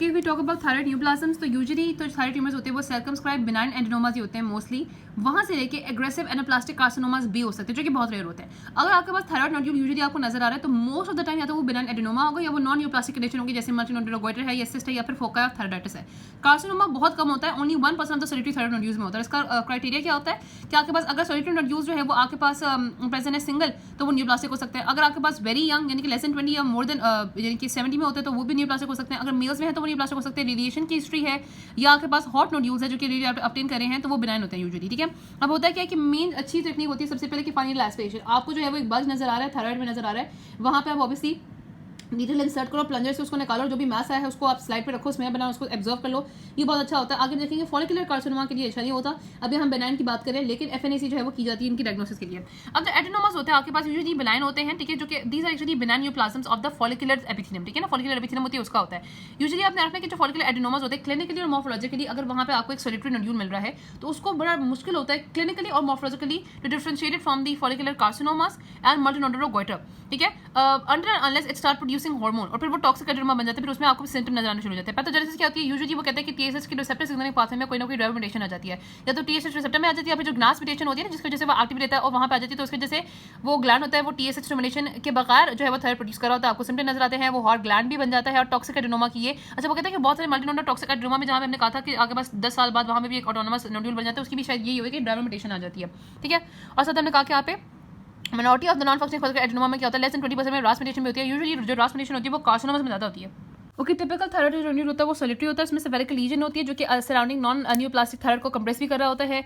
If we talk about thyroid neoplasms, तो usually तो thyroid tumours होते हैं वो सर्कमस्क्राइब बिनाइन एडेनोमास ही होते हैं मोस्टली, वहाँ से लेके एग्रेसिव एनाप्लास्टिक कार्सिनोमास भी हो सकते हैं जो कि बहुत रेयर होते हैं। अगर आपके पास थायराइड नोड्यूल यूजुअली आपको नजर आ रहा है तो मोस्ट ऑफ द टाइम या तो वो बिनाइन एडेनोमा होगा या वो नॉन न्यूप्लास्टिक कंडीशन होगी, जैसे मल्टीनोडुलर गोइटर है या सिस्ट है या फिर फोका थायराइडाइटिस है। कार्सिनोमा बहुत कम होता है, only 1% of the solitary thyroid nodules में होता है। इसका क्राइटेरिया क्या होता है कि आपके पास अगर सोलिटरी नोड्यूल्स जो है वो आपके पास प्रेजेंट है सिंगल तो वो न्यूप्लास्टिक हो सकते हैं। अगर आपके पास वेरी यंग यानी कि लेस देन 20 या मोर देन यानी कि 70 में होते हैं तो वो भी न्यूप्लास्टिक हो सकते हैं। अगर मेल्स में है तो वो न्यूप्लास्टिक हो सकते हैं। रेडिएशन की हिस्ट्री है या आपके पास हॉट नोड्यूल्स है जो कि आप ऑब्टेन कर रहे हैं तो वो बिनाइन होते हैं यूजुअली, ठीक है। अब होता है क्या कि मेन अच्छी टेक्निक होती है सबसे पहले कि फाइनल एस्पिरेशन। आपको जो है वो एक बल्ज नजर आ रहा है, थायराइड में नजर आ रहा है, वहां पे आप ऑब्वियसली नीडल इंसर्ट करो, प्लंजर से उसको निकालो, जो भी मास आया है उसको आप स्लाइड पे रखो, स्मेयर बनाओ, उसको एब्जॉर्व कर लो, ये बहुत अच्छा होता है। आगे देखेंगे फॉलिकुलर कार्सिनोमा के लिए अच्छा नहीं होता। अभी हम बेनाइन की बात करें, लेकिन एफएनएसी जो है वो की जाती है इनकी डायग्नोसिस के लिए। अब जो एडेनोमास होते हैं आपके पास यूजुअली बेनाइन होते हैं, ठीक है, जो कि these are actually benign neoplasms of the follicular epithelium, ठीक है ना। फॉलिकुलर एपिथेलियम होती है उसका होता है यूजुअली। आपने रखना कि जो फॉलिकुलर एडेनोमास होते हैं क्लिनिकली और मॉर्फोलॉजिकली अगर वहाँ पे आपको एक सोलिटरी नोड्यूल मिल रहा है तो उसको बड़ा मुश्किल होता है क्लिनिकली और morphologically to differentiate from the follicular carcinomas and multinodular goitre, ठीक है, under unless it start producing hormone और फिर वो टॉक्सिक एडेनोमा बन जाता है, फिर उसमें आपको सिम्टम नजर आने शुरू हो जाते हैं। पैथोजेनेसिस क्या होती है यूजुअली वो कहते हैं कि टीएसएच के रिसेप्टर सिग्नलिंग पाथवे में कोई ना कोई ड्राइवर म्यूटेशन आ जाती है, या तो टीएसएच रिसेप्टर में आ जाती है या फिर जो ग्नास म्यूटेशन होती है ना जिसकी वजह से वो एक्टिव रहता है और वहाँ पे आ जाती है, तो उसकी वजह से वो ग्लैंड होता है वो टीएसएच स्टिमुलेशन के बगैर जो है वो थायराइड प्रोड्यूस कर रहा होता है, आपको सिम्टम नजर आते हैं, वो हॉट ग्लैंड भी बन जाता है और टॉक्सिक एडेनोमा की ये अच्छा वो कहते हैं कि बहुत सारे मल्टीनोडुलर टॉक्सिक एडेनोमा में जहाँ पे हमने कहा था कि आगे बस 10 साल बाद वहाँ पे भी एक ऑटोनोमस नोड्यूल बन जाता है, उसकी भी शायद यही होगी कि ड्राइवर म्यूटेशन आ जाती है, ठीक है। और साथ हमने कहा कि यहाँ पे minority of the non functioning follicular adenoma में क्या होता है लेस देन 20% में रास म्यूटेशन भी होती है। यूजुअली जो रास म्यूटेशन होती है वो कार्सिनोमा में ज़्यादा होती है। ओके, टिपिकल थायराइड नोड्यूल होता है वो सोलिटरी होता है, इसमें सेवेरिकल लीजन होती है जो कि सराउंडिंग नॉन न्यूप्लास्टिक थायराइड को कंप्रेस भी कर रहा होता है,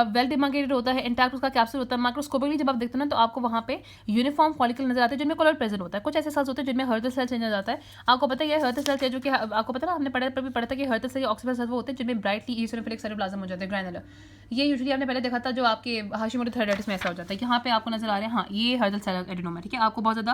वेल डिमार्केटेड होता है, इंटैक्ट उसका कैप्सूल होता है। माइक्रोस्कोपिकली जब आप देखते हैं ना तो आपको वहाँ पे यूनिफॉर्म फॉलिकल नजर आते हैं जिनमें कलर प्रेजेंट होता है। कुछ ऐसे सेल्स होते हैं जिनमें हर्टल सेल चेंज आ जाता है। आपको पता है हर्टल सेल है जो कि आपको पता है ना, हमने पढ़ा था कि हर्टल सेल ऑक्सीफर सेल वो होते हैं जिनमें ब्राइटली ईओसिनोफिलिक सेरेब्लाज्म हो जाते हैं, ग्रैनुलर। ये यूजुअली आपने पहले देखा था जो आपके हाशिमोटो थायराइडिस में ऐसा हो जाता है। यहाँ पे आपको नजर आ रहे हैं, हाँ ये हर्टल सेल एडेनोमा, ठीक है। आपको बहुत ज्यादा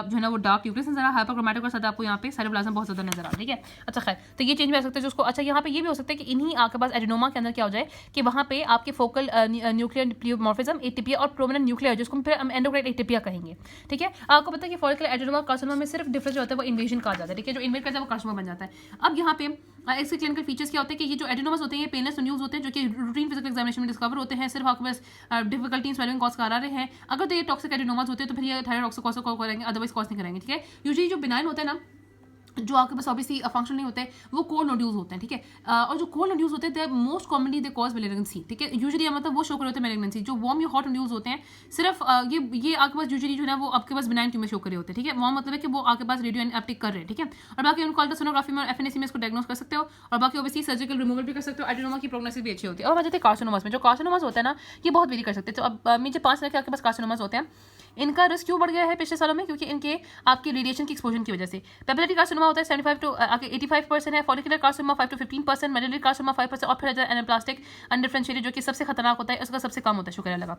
जो है ना वो डार्क न्यूक्लियस नजर आ रहा है, हाइपरक्रोमैटिक और साथ आपको यहाँ पे सेरेब्लाज्म बहुत ज्यादा नजर आ रहा है, ठीक है। अच्छा खैर, तो ये चेंज भी आ सकता है जो उसको अच्छा यहाँ पे ये भी हो सकता है कि इन्हीं आपके पास एडेनोमा के अंदर क्या हो जाए कि वहाँ पे आपके फोकल न्यूक्लियर प्लियोमॉर्फिज्म एटिपिया और प्रोमिनेंट न्यूक्लियर जिसको फिर हम एंडोक्राइन एटिपिया कहेंगे, ठीक है। आपको पता है कि फॉलिकुलर एडेनोमा कार्सिनोमा में सिर्फ डिफरेंस जो होता है वो इन्वेजन कहा जाता है, ठीक है। जो इन्वेट करता है वो कार्सिनोमा बन जाता है। अब यहाँ पे इसके क्लिनिकल फीचर्स क्या होते हैं कि ये जो एडेनोमास होते हैं ये पेनलेस नोड्यूल्स होते हैं जो कि रूटीन फिजिकल एग्जामिनेशन में डिस्कवर होते हैं, सिर्फ आपके पास डिफिकल्टी इन स्वेलिंग कॉज करा रहे हैं। अगर तो ये टॉक्सिक एडेनोमास होते हैं तो फिर ये थायराइड ऑक्सीकॉज को करेंगे, अदरवाइज कॉज नहीं करेंगे, ठीक है। यूजुअली जो बिनाइन होता है ना जो आपके पास ऑब्वियसली फंक्शन नहीं होते हैं वो कोल्ड नोड्यूल्स होते हैं, ठीक है। और जो कोल्ड नोड्यूल्स होते हैं they most commonly they cause malignancy, ठीक है। यूजुअली मतलब वो शो कर होते हैं मैलिग्नेंसी। जो वार्म या हॉट नोड्यूल्स होते हैं सिर्फ ये आपके पास यूजुअली जो है वो आपके पास बिनाइन ट्यूमर शो करे होते हैं, ठीक है। वार्म मतलब है कि वो आपके पास रेडियो अपटेक कर रहे हैं, ठीक है। और बाकी उनको अल्ट्रासोनोग्राफी में और एफएनएसी में इसको डायग्नोस कर सकते हो और बाकी ऑब्वियसली सर्जिकल रिमूवल भी कर सकते हो। एडेनोमा की प्रोग्नोसिस भी अच्छी होती है। और वजह कार्सिनोमास में जो कार्सिनोमास होता है ना ये बहुत वेरी कर सकते हैं। तो अब नीचे 5 तरह के आपके पास कार्सिनोमास होते हैं। इनका रिस्क क्यों बढ़ गया है पिछले सालों में, क्योंकि इनके आपकी रेडिएशन की एक्सपोजर की वजह से। पेपिलरी कार्सिनोमा होता है 75 टू 85% है, फॉलिकुलर कार्सिनोमा 5 to 15%, मेलिनरी कार्सिनोमा 5% और फिर एनाप्लास्टिक अनडिफरेंशिएटेड जो कि सबसे खतरनाक होता है उसका सबसे कम होता है, शुक्र लगा।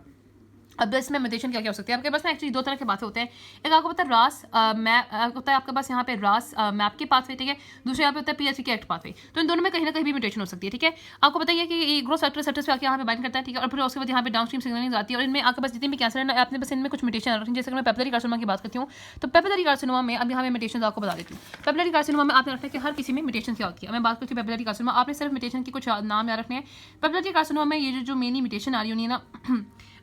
अब इसमें म्यूटेशन क्या क्या हो सकती है आपके पास ना, एक्चुअली 2 तरह के बातें होते हैं। एक आपको पता है रास मैप होता है आपके पास यहाँ पे रास मैप के पाथवे, ठीक है। दूसरे यहाँ पे होता है पीएचसी के एक्ट पाथवे। तो इन दोनों में कहीं ना कहीं भी म्यूटेशन हो सकती है, ठीक है। आपको पता है कि ग्रोथ फैक्टर सेटर्स पे आके यहाँ पे बाइंड करता है, ठीक है। और फिर उसके बाद यहाँ पे डाउनस्ट्रीम सिग्नलिंग आती है और इनमें आपके पास जितने भी कैंसर है आपने बस इनमें कुछ म्यूटेशन आ रखी है। जैसे मैं पेपिलरी कार्सिनोमा की बात करती हूँ तो पेपिलरी कार्सिनोमा में अब यहाँ पे म्यूटेशन आपको बता देती हूँ। पेपिलरी कार्सिनोमा में आपने रखना है कि हर किसी में म्यूटेशन क्या होती है। मैं बात करती हूँ पेपिलरी कार्सिनोमा, आपने सिर्फ म्यूटेशन की कुछ नाम याद रखने हैं। पेपिलरी कार्सिनोमा में ये जो मेनली म्यूटेशन आ रही होनी है ना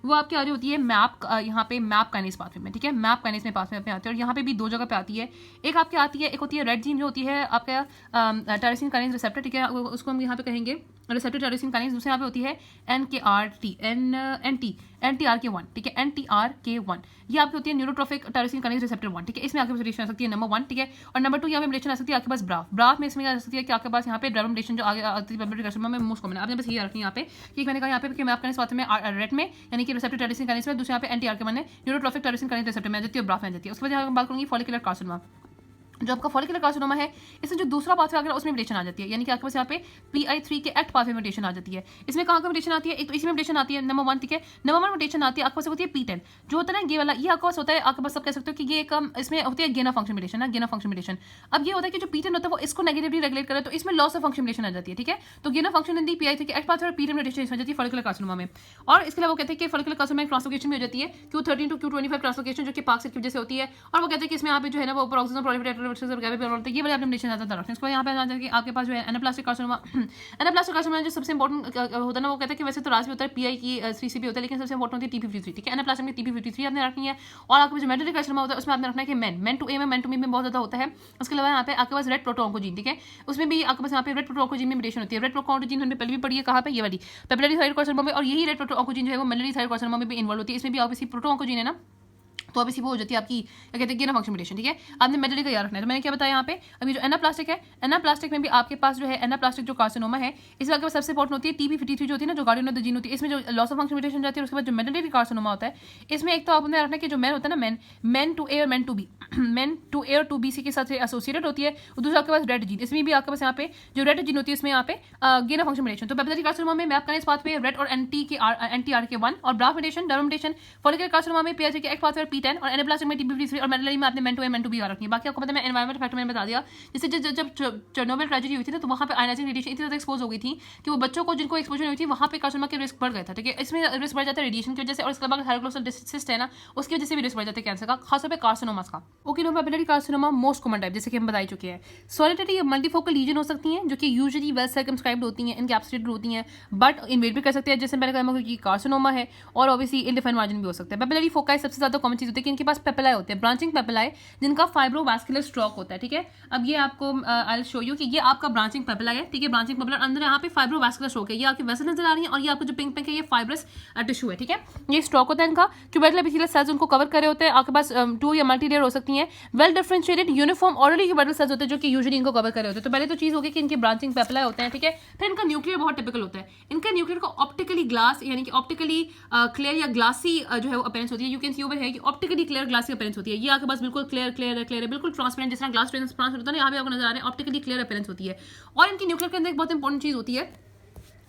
वो आपकी आ रही होती है मैप यहाँ पे मैप काइनेज पाथवे में, ठीक है। मैप काइनेज में पाथवे में आती है और यहाँ पे भी 2 जगह पे आती है। एक आपकी आती है, एक होती है रेड जीन जो होती है आपका टायरोसिन काइनेज रिसेप्टर, ठीक है। उसको हम यहाँ पे कहेंगे रिसेप्टर टायरोसिन काइनेज। दूसरे यहाँ पे होती है NTRK1, ठीक है। NTRK1 ये आपकी होती है न्यूरोट्रोफिक टायरोसिन काइनेज रिसेप्टर 1, ठीक है। इसमें आपके पास म्यूटेशन आ सकती है नंबर 1, ठीक है। और नंबर 2 यहाँ पे म्यूटेशन आ सकती है आपके पास ब्राफ में इसमें आ सकती है कि आपके पास यहाँ पे ड्राइवर म्यूटेशन जो आगे आती है पेपिलरी कार्सिनोमा में मोस्ट कॉमन है। आपने बस ये रखनी है यहाँ पे कि मैंने कहा यहाँ पे कि मैप काइनेज पाथवे में रेड में यानी कि रिसेप्टर टायरोसिन काइनेज में, दूसरे यहाँ पे NTRK1 है न्यूरोट्रोफिक टायरोसिन काइनेज रिसेप्टर में आ जाती है और ब्राफ में आ जाती है। उसके बाद यहाँ बात करूँगी फॉलिकुलर कार्सिनोमा। जो आपका फॉलिकुलर कार्सिनोमा है इसमें जो दूसरा पाथवे आ गया उसमें म्यूटेशन आ जाती है, यानी कि आपके पास यहाँ पे PI3 के एक्ट पाथवे म्यूटेशन आ जाती है। इसमें कहाँ का म्यूटेशन आती है, एक तो इसमें म्यूटेशन आती है नंबर 1, ठीक है। नंबर 1 म्यूटेशन आती है आपके पास होती है P10 जो होता है ना ये वाला, ये आपके पास होता है आपके पास सब कह सकते हो कि ये एक इसमें होती है गेन ऑफ फंक्शन म्यूटेशन ना, गेन ऑफ फंक्शन म्यूटेशन। अब ये होता है कि जो P10 होता है वो इसको नेगेटिवली रेगुलेट करे तो इसमें लॉस ऑफ फंक्शन म्यूटेशन आ जाती है, ठीक है। तो gain of function in the PI3 के एक्ट पाथवे और P10 म्यूटेशन इसमें जाती है फॉलिकुलर कार्सिनोमा में। और इसके अलावा वो कहते हैं कि फॉलिकुलर कार्सिनोमा में ट्रांसलोकेशन भी हो जाती है Q13 to Q25 ट्रांसलोकेशन जो कि पार्क की वजह से होती है। और वो कहते हैं कि इसमें यहाँ पे जो है ना वो ऑक्सीजन प्रोलिफरेटर फाइब्रोसिस वगैरह भी होता है, ये वाले अपने कंडीशन ज़्यादा रखते हैं। इसको यहाँ पे जान कि आपके पास जो है एनाप्लास्टिक कार्सिनोमा एनाप्लास्टिक कार्सिनोमा जो सबसे इंपॉर्टेंट होता है ना, वो कहता है कि वैसे तो रास भी होता है, पीआई की सीसी भी होता है, लेकिन सबसे इंपॉर्टेंट होती है TP53, ठीक है। एनाप्लास्टिक में TP53 आपने रखनी है। और आपके जो मेडुलरी कार्सिनोमा होता है उसमें आपने रखना है कि मेन टू ए में, मेन टू बी में बहुत ज़्यादा होता है। उसके अलावा यहाँ पे आपके पास रेड प्रोटोऑन्कोजीन, ठीक है, उसमें भी आपके पास यहाँ पे रेड प्रोटोऑन्कोजीन में म्यूटेशन होती है। रेड प्रोटोऑन्कोजीन हमने पहले भी पढ़ी है, कहाँ पे, ये वाली पेपिलरी थायराइड कार्सिनोमा में। और यही रेड प्रोटोऑन्कोजीन जो है वो मेडुलरी थायराइड कार्सिनोमा में भी इन्वॉल्व होती है। इसमें भी ऑब्वियसली प्रोटोऑन्कोजीन है ना, तो अब इसी वो हो जाती है आपकी क्या कहते हैं गेन ऑफ फंक्शन म्यूटेशन, ठीक है। आपने मेडुलरी का याद रखना है। तो मैंने क्या बताया यहाँ पे, अभी जो एनाप्लास्टिक है, एनाप्लास्टिक में भी आपके पास जो है एनाप्लास्टिक जो कार्सिनोमा है, इसमें आपके पास सबसे इंपॉर्टेंट होती है TP53 जो होती है ना, जो गार्डियन ऑफ द जीन होती है। इसमें जो लॉस ऑफ फंक्शन म्यूटेशन जाती है। उसके बाद जो मेडुलरी कार्सिनोमा होता है, इसमें एक तो आपने रखना है कि जो मेन होता है ना, मेन टू ए और MEN two B MEN two A और टू बी सी के साथ एसोसिएटेड होती है। और दूसरा आपके पास रेड जीन, इसमें भी आपके पास यहाँ पे जो रेड जीन होती है, इसमें यहाँ पे गेन ऑफ फंक्शन म्यूटेशन। तो पेपिलरी कार्सिनोमा में मैप करें इस पाथवे रेड और NTRK1 और ब्राफ म्यूटेशन, डर्म म्यूटेशन। फॉलिकुलर कार्सिनोमा में PI3 के एक्स पाथवे P10 और एनाप्लास्टिक में TP53 और मेडुलरी में आपने MEN two A MEN two B रखनी है। बाकी आपको पता है, मैं एनवायरमेंट फैक्टर मैंने बता दिया। जैसे जब चेरनोबिल ट्रेजेडी हुई थी ना, तो वहाँ पे आयनाइजिंग रेडिएशन इतनी ज़्यादा एक्सपोज हो गई थी कि वो बच्चों को जिनको एक्सपोजर हुई थी वहाँ पे कार्सिनोमा के रिस्क बढ़ गया था, ठीक है। इसमें रिस्क बढ़ जाता है रेडिएशन की वजह से। और इसके बाद थायरोग्लोसल सिस्ट है ना, उसकी वजह से भी रिस्क बढ़ जाता है कैंसर का, खासतौर पे कार्सिनोमास का। ओकिनोपेपिलरी कार्सिनोमा मोस्ट कॉमन टाइप, जैसे कि हम बता चुके हैं। सॉलिटरी मल्टीफोकल लीजन हो सकती हैं, जो कि यूजुअली वेल सर्कमस्क्राइब्ड होती हैं, इनकैप्सुलेटेड होती हैं, बट इन्वेड भी कर सकते हैं, जैसे मैंने कहा कि कार्सिनोमा है। और ऑब्वियसली इनडिफाइंड मार्जिन भी हो सकता है। पेपिलरी फोकाई सबसे ज़्यादा कॉमन चीज़ होती है कि इनके पास पेपिलाई होते हैं, ब्रांचिंग पेपिलाई, जिनका फाइब्रोवास्कुलर स्ट्रोक होता है, ठीक है। अब ये आपको आई विल शो यू कि ये आपका ब्रांचिंग पेपिलाई है, ठीक है। ब्रांचिंग पेपिलाई अंदर यहाँ पे फाइब्रोवास्कुलर स्ट्रोक है, ये आपकी वेसल नजर आ रही है। और ये आपको जो पिंक पिंक है, ये फाइब्रस टिश्यू है, ठीक है। ये स्ट्रोक होता है इनका, ट्यूबरकुलर एपिथेलियल सेल्स उनको कवर करे होते हैं। आपके पास 2 या मल्टी लेयर हो सकती हैं। Well differentiated uniform orderly tubercular cells होते हैं, जो कि यूजुअली इनको कवर करे होते हैं। तो पहले तो चीज़ होगी कि इनके ब्रांचिंग पेपिलाई होते हैं, ठीक है। फिर इनका न्यूक्लियर बहुत टिपिकल होता है। इनका न्यूक्लियर को ऑप्टिकली ग्लास यानी कि ऑप्टिकली क्लियर या ग्लासी जो है वो अपीयरेंस होती है। यू कैन सी ओवर है कि ऑप्टिकली क्लियर ग्लासी अपीयरेंस होती है। ये आपके पास बिल्कुल क्लियर है, बिल्कुल ट्रांसपेरेंट, जिस तरह ग्लास ट्रांसपेरेंट होता है ना, यहाँ पे आपको नजर आ रहा है ऑप्टिकली क्लियर अपीयरेंस होती है। और इनकी न्यूक्लियर के अंदर एक बहुत इंपॉर्टेंट चीज़ होती है,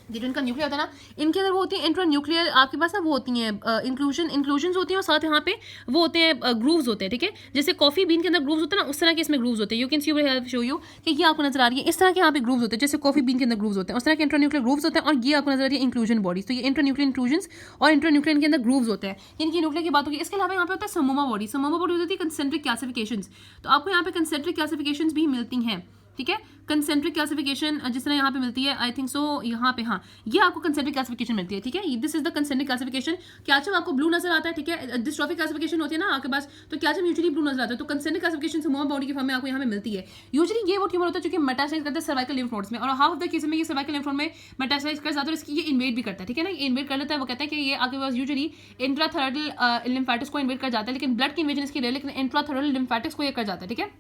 ये जो इनका न्यूक्लियर होता है ना, इनके अंदर वो होती है इंट्रा न्यूक्लियर, आपके पास ना वो होती हैं इंक्लूजन्स होती हैं, और साथ यहाँ पे वो होते हैं ग्रूव्स होते हैं, ठीक है। जैसे कॉफी बीन के अंदर ग्रूव्स होते हैं ना, उस तरह के इसमें ग्रूव्स होते हैं। You can see over show you कि ये आपको नजर आ रही है, इस तरह के यहाँ पे ग्रूव्स होते हैं, जैसे कॉफी बीन के अंदर ग्रूव्स होते हैं, उस तरह के इंट्रा न्यूक्लियर ग्रूव्स होते हैं। और ये आपको नजर आ रही है इंक्लूजन बॉडीज। तो ये इंट्रा न्यूक्लियर इंक्लूजन्स और इंट्रा न्यूक्लियर के अंदर ग्रूव्स होते हैं। इनकी न्यूक्लियर की बात होगी। इसके अलावा यहाँ पे होता है समोमा बॉडी। समोमा बॉडी होती है कंसेंट्रिक क्लासिफिकेशंस। तो आपको यहाँ पे कंसेंट्रिक क्लासिफिकेशंस भी मिलती हैं, ठीक है। कंसेंट्रिक क्लासिफिकेशन जिस तरह यहाँ पे मिलती है, आई थिंक सो यहाँ पे, हाँ, ये आपको कंसेंट्रिक क्लासिफिकेशन मिलती है, ठीक है। This is the concentric classification. Calcium आपको ब्लू नजर आता है, ठीक है। डिस्ट्रॉफिक क्लासिफिकेशन होती है ना आपके पास, तो कैल्शियम यूजुअली ब्लू नजर आता है। तो कंसेंट्रिक क्लासिफिकेशन समोमा बॉडी की फॉर्म में आपको यहाँ पे मिलती है। यूजुअली ये वो ट्यूमर होता है जो कि मेटास्टाइज करता है सर्वाइकल लिम्फ नोड्स में, और हाफ ऑफ द केस में ये सर्वाइकल लिम्फ नोड में मेटास्टाइज कर जाता है। और इसकी ये इन्वेड भी करता है, ठीक है ना, ये इन्वेड कर लेता है। वो कहते हैं कि ये आपके पास यूजुअली इंट्राथोरल लिम्फेटिक्स को इन्वेड कर जाता है, लेकिन ब्लड की इन्वेजन इसकी रहे, लेकिन इंट्राथोरल लिम्फेटिक्स को ये कर जाता है, ठीक है।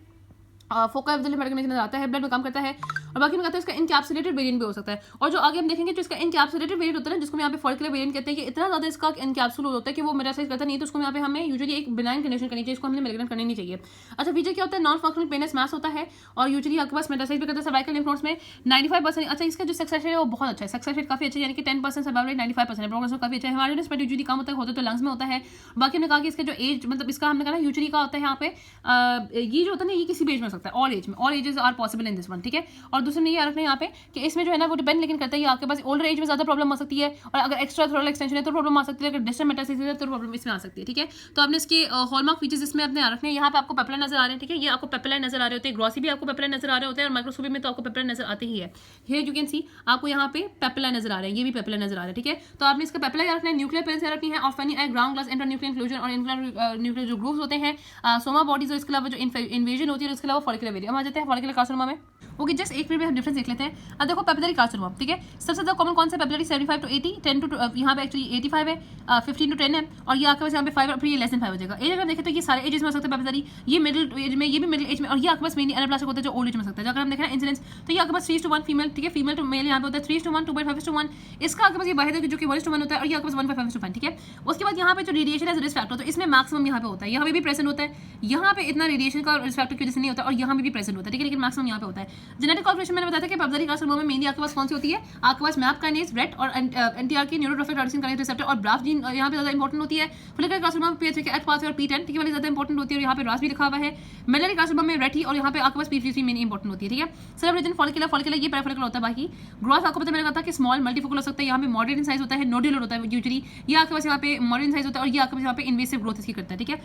फोका में आता है, ब्लड में काम करता है। और बाकी में कहते हैं इसका इनकैप्सुलेटेड वेरिएंट भी हो सकता है। और जो आगे हम देखेंगे जो इसका इनकैप्सुलेटेड वेरिएंट होता है ना, जिसको यहाँ पे फॉलिकुलर वेरिएंट कहते हैं, कि इतना ज़्यादा इसका इनकैप्सुल होता है कि वो मेटास्टाइज करता नहीं, तो उसको यहाँ पे हमें यूजुअली एक बिनाइन कंडीशन करनी चाहिए, इसको हमने मेलिग्नेंट करनी नहीं चाहिए। अच्छा, फीचर क्या होता है, नॉन फंक्शनल पेनस मैस होता है, और यूजुअली आपके पास मेटास्टाइज भी करता है सर्वाइकल लिम्फ नोड्स में 95%। अच्छा, इसका जो सक्सेस रेट है वो बहुत अच्छा है, सक्सेस रेट काफी अच्छा है, यानी कि 10% सर्वाइवल रेट 95% प्रोग्रेस काफी अच्छा है। हमारे स्पेट यूजुअली कम होता है तो लंग्स में होता है। बाकी हमने कहा कि इसका जो एज, मतलब इसका हमने कहा यूजुअली का होता है यहाँ पे, ये जो होता है ना, ये किसी भी एज में हो सकता है, ऑल एज में, all ages are possible in this one, ठीक है। और दूसरा ने ये रखना है यहाँ पे कि इसमें जो है ना वो डिपेंड लेकिन करता है, ये आपके पास ओल्डर एज में ज्यादा प्रॉब्लम आ सकती है, और अगर एक्स्ट्रा थोड़ा एक्सटेंशन है तो प्रॉब्लम आ सकती है, अगर डिस्टेंट मेटास्टेसिस है तो प्रॉब्लम इसमें आ सकती है, ठीक है। तो आपने इसके हॉलमार्क फीचर्स इसमें अपने रखने हैं। यहाँ पे आपको पेपिलाई नजर आ रहे हैं, ठीक है, ये आपको पेपिलाई नजर आ रहे होते हैं, ग्रॉसी भी आपको पेपिलाई नजर आ रहे होते हैं, और माइक्रोस्कोपी में तो आपको पेपिलाई नजर आते ही है। हियर यू कैन सी आपको यहाँ पे पेपिलाई नजर आ रहे हैं, ये भी पेपिलाई नजर आ रहे हैं, ठीक है। तो आपने इसका पेपिलाई रखना है, न्यूक्लियर पेरेंट्स रखनी है, of any ground glass inter nuclear inclusion और न्यूक्लियर जो ग्रुप्स होते हैं, सोमा बॉडीज, और इसके अलावा जो इन्वेजन होती है, उसके अलावा फॉलिकुलर वेरिएंट। हम आ जाते हैं फॉलिकुलर कार्सिनोमा में। ओके, जस्ट एक मिनट में हम डिफरेंस देख लेते हैं। अब देखो पेपिलरी कार्सिनोमा, ठीक है, सबसे ज़्यादा कॉमन कौन सा पेपिलरी 75 to 80, 10 to यहाँ पे एक्चुअली 85 है, 15 to 10 है, और ये आपके पास यहाँ पे 5 फिर ये लेस देन 5 हो जाएगा। एज अगर देखें तो ये सारे एजेस में हो सकता है पेपिलरी, ये मिडिल एज में, ये भी मिडिल एज में, और ये आपके पास मेनली एनाप्लास्टिक होता है जो ओल्ड एज में सकता है। अगर हम देखें इंसिडेंस तो ये आपके पास 3:1 फीमेल, ठीक है, फीमेल टू मेल यहाँ पे होता है 3:1, 2.5:1। इसका आपके पास ये वाहिद है जो कि 1:1 होता है, और ये आपके पास 1.5:1, ठीक है। उसके बाद यहाँ पे जो रेडिएशन एज रिस्क फैक्टर, तो इसमें मैक्सिमम यहाँ पे होता है, यहाँ पे भी प्रेजेंट होता है, यहाँ पे इतना रेडिएशन का रिस्क फैक्टर की वजह से नहीं होता, और यहाँ पे भी प्रेजेंट होता है, ठीक है, लेकिन मैक्सिमम यहाँ पे होता है। जेनेटिक इन्फॉर्मेशन मैंने बताया था कि पेप्सिडरी कार्सिनोमा में मेनली आपके पास कौन सी होती है, आपके पास मैप काइनेज, रेट और एनटीआर की न्यूरोट्रोफिक टायरोसिन काइनेज रिसेप्टर और ब्राफ जीन यहाँ पे ज़्यादा इंपॉर्टेंट होती है। फोलिकुलर कार्सिनोमा में पीएच के एच पाथवे और पी10 ठीक है वाली ज़्यादा इंपॉर्टेंट होती है और यहाँ पे रास भी लिखा हुआ है। मेलिनरी कार्सिनोमा में रेटी और यहाँ पे आपके पास पी3 मेन इंपॉर्टेंट होती है। ठीक है, सेरेब्रल रीजन फॉलिकुलर फॉलिकुलर ये पैराफॉलिकुलर होता है। बाकी ग्रॉस आपको पता मैंने कहा था कि स्मॉल मल्टीफोकल हो सकता है, यहाँ पे मॉडरेट इन साइज होता है, नोडुलर होता है यूजुअली, ये आपके पास यहाँ पे मॉडरेट इन साइज होता है और ये आपके पास यहाँ पे इन्वेसिव ग्रोथ इसकी करता है। ठीक है,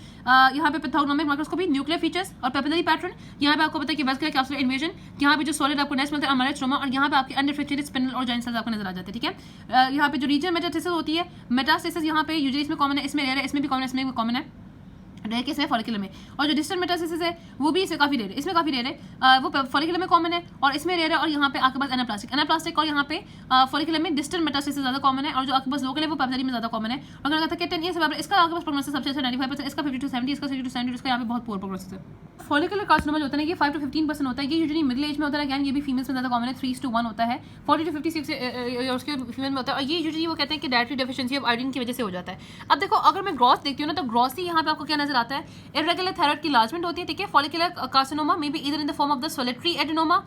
यहाँ पे पैथोग्नोमिक माइक्रोस्कोपी, न्यूक्लियर फीचर्स और पेपिलरी पैटर्न, यहाँ पे आपको पता है कि वेस्कुलर कैप्सुलर इन्वेजन, यहाँ पे जो सॉलिड आपको नेस्ट मिलता है अमाइलॉइड स्ट्रोमा और यहाँ पे आपके अनडिफरेंशिएटेड स्पिनल और जॉइंट सेल्स आपको नजर आ जाते हैं। ठीक है, यहाँ पे जो रीजन मेटास्टेसिस होती है, मेटास्टेसिस यहाँ पे यूजुअली इसमें कॉमन है, इसमें रेयर है, इसमें भी कॉमन है, इसमें भी कॉमन है रेयर केस में फॉलिकुलर में, और जो डिस्टल मेटास्टेसिस है वो भी इसमें काफी रेयर है, इसमें काफी रेयर है, वो फॉलिकुलर में कॉमन है और इसमें रेयर है। और यहाँ पे आपके पास एनाप्लास्टिक और यहाँ पे फॉलिकुलर में डिस्टल मेटास्टेसिस ज्यादा कॉमन है और जो आपके पास लोकल है वो पेप्सिडरी में ज्यादा कॉमन है। और मैंने कहा था कि 10 ईयर्स इसका आपके पास प्रोग्नोसिस सबसे अच्छा 95%, इसका 50 to 70, इसका 60 to 70, इसका यहाँ पे बहुत पुअर प्रोग्नोसिस है। फॉलिकुलर कार्सिनोमा जो होता है ये 5 to 15% होता है, ये यूजुअली मिडिल एज में होता है, अगेन ये भी फीमेल्स में ज्यादा कॉमन है, 3:1 होता है, 40 to 56 ईयर्स के फीमेल में होता है और ये यूजुअली वो कहते हैं कि डायट्री डेफिशिएंसी ऑफ आयोडीन की वजह से हो जाता है। अब देखो अगर मैं ग्रॉस देखती हूँ ना तो ग्रॉसली यहाँ पे आपको क्या नजर आता है, इर्रेगुलर थायराइड की लार्जमेंट होती है। ठीक है, follicular carcinoma may be either in the form of the solitary adenoma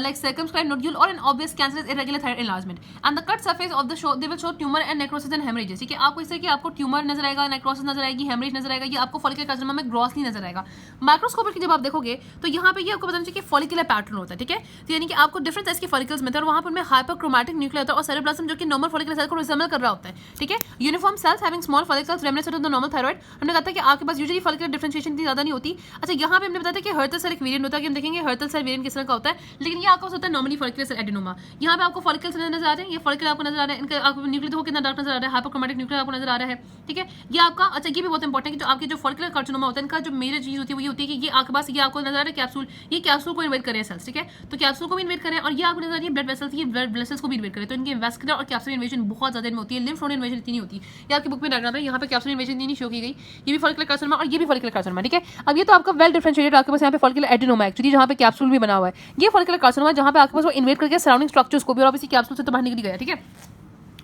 like circumscribed nodule or an obvious cancerous irregular thyroid enlargement and the cut surface of the show they will show tumor and necrosis and hemorrhages। ठीक है, आपको इस तरह की आपको tumour नजर आएगा, necrosis नजर आएगी, हेमरेज नजर आएगा, ये आपको फॉलिकुलर कार्सिनोमा में ग्रॉसली नजर आएगा। माइक्रोस्कोप की जब आप देखोगे तो यहाँ पे ये आपको पता चलेगा कि फॉलिकुलर पैटर्न होता है। ठीक है, तो यानी कि आपको डिफरेंट साइज के फॉलिकल्स मिलते हैं और वहाँ पर उनमें हाइपरक्रोमैटिक न्यूक्लियर होता है और सेरेब्रम जो कि नॉर्मल फॉलिकुलर सेल को रिसेंबल कर रहा होता है। ठीक है, uniform sales having small follicles reminiscent of the normal thyroid. हमने कहा था कि आपके पास यूजुअली फॉलिकुलर डिफरेंशिएशन इतनी ज्यादा नहीं होती। अच्छा, यहाँ पे हमने बताया था कि हर्टल सेल एक वेरिएंट होता है, कि हम देखेंगे हर्टल सेल वेरिएंट किस तरह का होता है, लेकिन ये आपको होता है नॉर्मली फॉलिकुलर सेल एडेनोमा। यहाँ पे आपको फॉलिकल सेल नजर आ रहे हैं, ये फॉलिकल आपको नजर आ रहा है, इनका आपको न्यूक्लियर देखो कितना डार्क नजर आ रहा है, हाइपरक्रोमैटिक न्यूक्लियर आपको नजर आ रहा है। ठीक है, ये आपका अच्छा ये भी बहुत इंपॉर्टेंट है कि जो आपके जो फॉलिकुलर कार्सिनोमा होता है इनका जो मेजर चीज होती है वो ये होती है कि ये आपके पास ये आपको नजर आ रहा है कैप्सूल, ये कैप्सूल को इन्वेट करें सेल्स। ठीक है, तो कैप्सूल को भी इन्वेट करें और ये आपको नजर आ रही है ब्लड वेसल्स, ये ब्लड वेसल्स को भी इन्वेट करें, तो इनके वैस्कुलर और कैप्सूल इन्वेजन बहुत ज्यादा में होती है, लिम्फ नोड इन्वेजन इतनी नहीं होती। ये आपकी बुक में डायग्राम है, यहाँ पे कैप्सूल इन्वेजन नहीं शो की गई, ये भी फॉलिकुलर कार्सिनोमा और ये भी फॉलिकुलर कार्सिनोमा। ठीक है, अब ये तो आपका वेल डिफरेंशिएटेड आपके पास यहाँ पे फॉलिकुलर एडेनोमा एक्चुअली जहाँ पे कैप्सूल भी बना हुआ है, ये फॉलिकुलर कार्सिनोमा जहाँ पे आपके पास वो इन्वेट करके सराउंडिंग स्ट्रक्चर्स को भी और ऑब्वियसली कैप्सूल से तो बाहर निकल गया। ठीक है,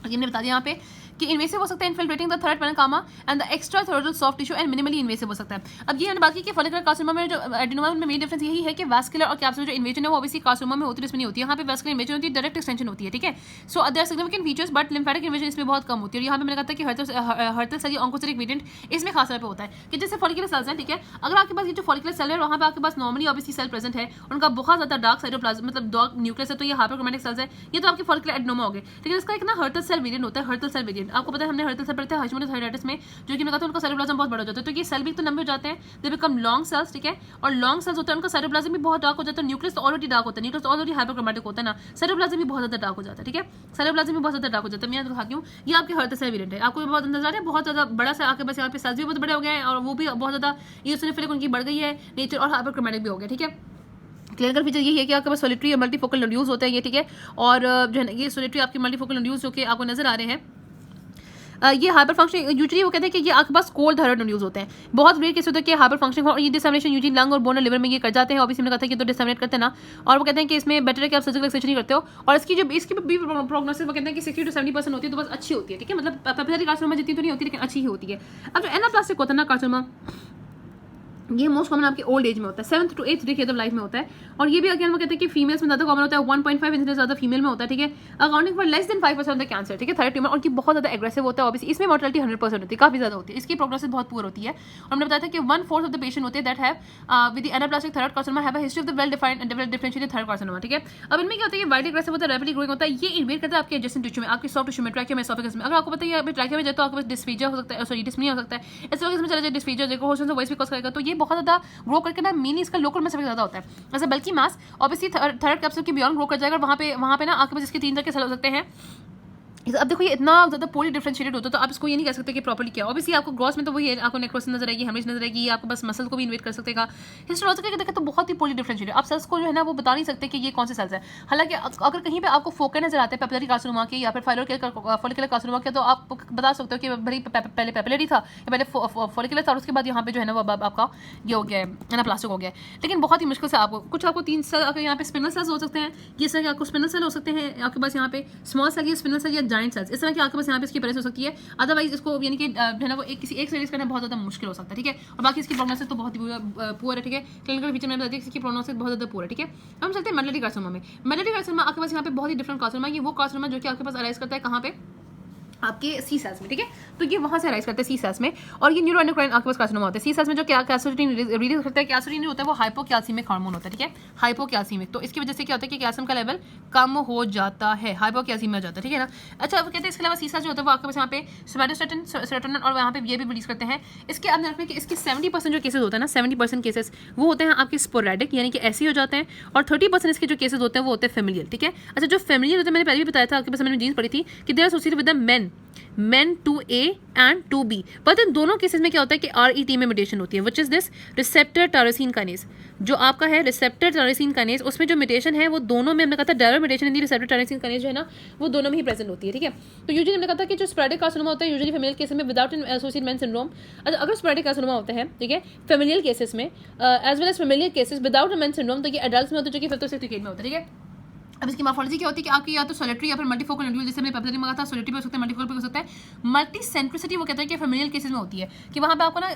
हमने बता दिया यहाँ पे कि इन्वेसिव हो सकता है infiltrating the thyroid parenchyma and the extra thyroidal soft tissue and minimally invasive हो सकता है। अब ये बात की कि फॉलिकुलर कार्सिनोमा में जो एडेनोमा में मेन डिफरेंस यही है कि वैस्कुलर और कैप्सूल जो इन्वेजन है वो ऑब्वियसली कार्सिनोमा में होती है, इसमें नहीं होती है। यहाँ पे वैस्कुलर इन्वेजन होती है, डायरेक्ट एक्सटेंशन होती है। ठीक है, so there are significant features but lymphatic invasion इसमें बहुत कम होती है। और यहाँ पे मैंने कहा था कि हर्टल सेल ऑन्कोसेरिक वेरिएंट इसमें खास तौर पे होता है कि जैसे फॉलिकुलर सेल्स हैं। ठीक है, अगर आपके पास ये जो फॉलिकुलर सेल है वहाँ पे आपके पास नॉर्मली ऑब्वियसली सेल प्रेजेंट है, उनका बहुत ज्यादा डार्क साइटोप्लाज्म मतलब डार्क न्यूक्लियस है, तो ये हाइपरक्रोमैटिक सेल्स है, ये तो आपकी फॉलिकुलर एडेनोमा हो गए। लेकिन इसका एक ना हर्टल सेल वेरिएंट होता है, हर्टल सेल वेरिएंट आपको पता है, हमने हर्टल सेल पढ़ते हैं हाशिमोटो थायराइटिस में, जो कि मैं कहता हूं उनका साइटोप्लाज्म बहुत बड़ा हो जाता है, तो ये सेल भी तो लंबे हो जाते हैं, दे बिकम लॉन्ग सेल्स। ठीक है, और लॉन्ग सेल्स होते हैं उनका साइटोप्लाज्म भी बहुत डार्क हो जाता है, न्यूक्लियस ऑलरेडी डार्क होता है, न्यूक्लियस ऑलरेडी हाइपरक्रोमैटिक होता है ना, साइटोप्लाज्म भी बहुत ज्यादा डार्क हो जाता है। ठीक है, साइटोप्लाज्म भी बहुत ज्यादा डार्क हो जाता है। मैं दिखाती हूँ, ये आपके हर्टल सेल वेरिएंट है, आपको बहुत नजर आ रहा है, बहुत ज्यादा बड़ा सा आपके पास यहाँ पे सेल्स भी बहुत बड़े हो गए हैं और वो भी बहुत ज्यादा इओसिनोफिलिक उनकी बढ़ गई है नेचर और हाइपरक्रोमैटिक भी हो गया। ठीक है, क्लिनिकल फीचर यही है कि आपके पास सोलिटरी और मल्टीफोकल नोड्यूल्स होते हैं ये। ठीक है, और जो है ना ये सोलिटरी आपके मल्टीफोकल नोड्यूल्स जो कि आपको नजर आ रहे हैं, ये हाइपर फंक्शनिंग यूजुअली वो कहते हैं कि ये आपके पास कोल्ड थायराइड नोड्यूल्स होते हैं, बहुत रेयर केस होता है कि हाइपर फंक्शनिंग और ये डिसेमिनेशन यूजुअली लंग और बोन और लिवर में ये कर जाते हैं। ऑब्वियसली मैंने कहा था कि तो डिसेमिनेट करते हैं ना, और वो कहते हैं कि इसमें बेटर है कि आप सर्जिकल एक्सट्रैक्शन नहीं करते हो और इसकी भी प्रोग्नोसिस वो कहते हैं कि 60 to 70% होती है, तो बस अच्छी होती है। ठीक है, मतलब पेप्सिडरी कार्सिनोमा जितनी तो नहीं होती लेकिन अच्छी ही होती है। अब जो एनाप्लास्टिक होता है ना कार्सिनोमा, ये मोस्ट कॉमन आपके ओल्ड एज में होता है, 7th to 8th decade of life में होता है, और ये भी अगेन वो कहते हैं कि फीमेल्स में ज्यादा कॉमन होता है, 1.5 इंसिडेंस ज्यादा फीमेल में होता है। ठीक है, accounting for less than 5% of the cancer. ठीक है, थायराइड ट्यूमर, और की बहुत ज्यादा एग्रेसिव होता है, ऑब्वियसली इसमें मॉर्टेलिटी 100% होती है, काफी ज्यादा होती है, इसकी प्रोग्नोसिस बहुत पुअर होती है। और हमने बताया था कि 1/4 ऑफ द पेशेंट होते हैं that have with the anaplastic thyroid carcinoma have a history of the well defined and differentiated thyroid carcinoma. ठीक है, अब इनमें क्या होता है, ये वाइड एग्रेसिव होता है, रैपिडली ग्रोइंग होता है, ये इन्वेड करता है आपके एडजेसेंट टिश्यू में, आपके सॉफ्ट टिश्यू में, ट्रैकिया में, एसोफेगस में। अगर आपको पता है ये ट्रैकिया में जाए तो आपके पास डिस्फीजिया हो सकता है, सॉरी डिस्पनिया हो सकता है, एसोफेगस में चला जाए डिस्फीजिया, देखो होशन से वॉइस भी कॉज करेगा, तो ये बहुत ज्यादा ग्रो करके ना मेनली इसका लोकल में सबसे ज्यादा होता है। ऐसा बल्कि मास ऑब्वियसली थायराइड कैप्सूल के बियॉन्ड ग्रो कर जाएगा, वहाँ पे ना आपके पास इसके 3 तरह के सेल हो सकते हैं। अब देखो ये इतना ज़्यादा पोली डिफरेंशिएटेड होता है, तो आप इसको ये नहीं कह सकते कि प्रॉपर्ली क्या। ऑब्वियसली आपको ग्रॉस में तो वही है, आपको नेक्रोसिस नजर आएगी, हेमरेज नजर आएगी, आपको बस मसल को भी इन्वेट कर सकते हैं। हिस्टोलॉजिकल देखें तो बहुत ही पोली डिफरेंशिएटेड, आप सेल्स को जो है ना वो बता नहीं सकते कि ये कौन से सेल्स है। हालांकि अगर कहीं पे आपको फोकस नजर आते हैं पेपिलरी कार्सिनोमा के या फिर फॉलिकुलर कार्सिनोमा के, तो आप बता सकते हो कि भाई पहले पेपिलरी था या पहले फॉलिकुलर था, उसके बाद यहाँ पे जो है ना वो आपका ये हो गया है एनाप्लास्टिक हो गया है। लेकिन बहुत ही मुश्किल से आपको 3 सेल, यहाँ पे स्पिनल सेल्स हो सकते हैं, ये सर आपको स्पिनल सेल हो सकते हैं, आपके पास यहाँ पे स्मॉल सेल, ये स्पिनल सेल या जाइंट सेल्स, इस तरह की आपके पास यहाँ पे इसकी प्रेस हो सकती है। अदरवाइज इसको यानी कि है ना वो किसी एक से रिलीज करना बहुत ज़्यादा मुश्किल हो सकता है, ठीक है। और बाकी इसकी प्रोग्नोसिस तो बहुत ही पुअर है, ठीक है। क्लिनिकल फीचर में बताती है इसकी प्रोग्नोसिस बहुत ज़्यादा पुअर है, ठीक है। अब हम चलते हैं मेडुलरी कार्सिनोमा में। मेडुलरी कार्सिनोमा आपके पास यहाँ पे बहुत ही डिफरेंट कार्सिनोमा है। ये वो कार्सिनोमा जो कि आपके पास अराइज करता है कहाँ पे, आपके सी सेल्स में, ठीक है। तो ये वहाँ से अराइज करते हैं सी सेल्स में, और ये न्यूरोएंडोक्राइन आपके पास कार्सिनोमा होता है। सी सेल्स में जो क्या कैल्शियम रिलीज करता है, कैल्शियम होता है वो हाइपोकैल्सीमिक हार्मोन होता है, ठीक है, हाइपोकैल्सीमिक। तो इसकी वजह से क्या होता है कि कैल्शियम का लेवल कम हो जाता है, हाइपोकैल्सीमिया हो जाता है, ठीक है ना। अच्छा, वो कहते हैं इसके अलावा सी सेल्स जो होता है वो आपके पास यहाँ पे सोमैटोस्टेटिन, सेरोटोनिन और यहाँ पे ये भी रिलीज करते हैं। इसके अंदर रखने के इसके 70% जो केसेस होते हैं ना, 70% केसेस वो होते हैं आपके स्पोरेडिक, यानी कि ऐसे ही हो जाते हैं, और 30% इसके जो केसेस होते हैं वो होते हैं फेमिलियल, ठीक है। अच्छा, जो फेमिलियल होते हैं मैंने पहले भी बताया था आपके पास, मैंने जीन्स पढ़ी थी कि they are associated with the men 2A and 2B, but इन दोनों केसेस में क्या होता है कि RET में म्यूटेशन होती है, which is this receptor tyrosine kinase, जो आपका है रिसेप्टर टायरोसिन काइनेज, उसमें जो म्यूटेशन है वो दोनों में, हमने कहा था direct mutation in the receptor tyrosine kinase जो है ना वो दोनों में ही प्रेजेंट होती है, ठीक है। तो यूजुअली हमने कहा था कि जो स्पोरेडिक कार्सिनोमा होता है यूजुअली फीमेल केसेस में विदाउट एसोसिएटेड मेन सिंड्रोम। अच्छा, अगर स्पोरेडिक कार्सिनोमा होता है, ठीक है, फेमिलियल केसेस में as well as familial cases without MEN syndrome, तो ये एडल्ट्स में होता है जो कि 5th और 6th डिकेड में होता है, ठीक है। अब इसकी मॉर्फोलॉजी क्या होती है कि आपकी या तो सोलिटरी या फिर मल्टीफोकल नोड्यूल, जैसे मैंने पेप्टाइड में कहा था सोलिटरी पे हो सकता है, मल्टीफोकल पे हो सकता है। मल्टी सेंट्रिसिटी वो कहता है कि फेमिलियल केसेस में होती है, कि वहाँ पे आपको ना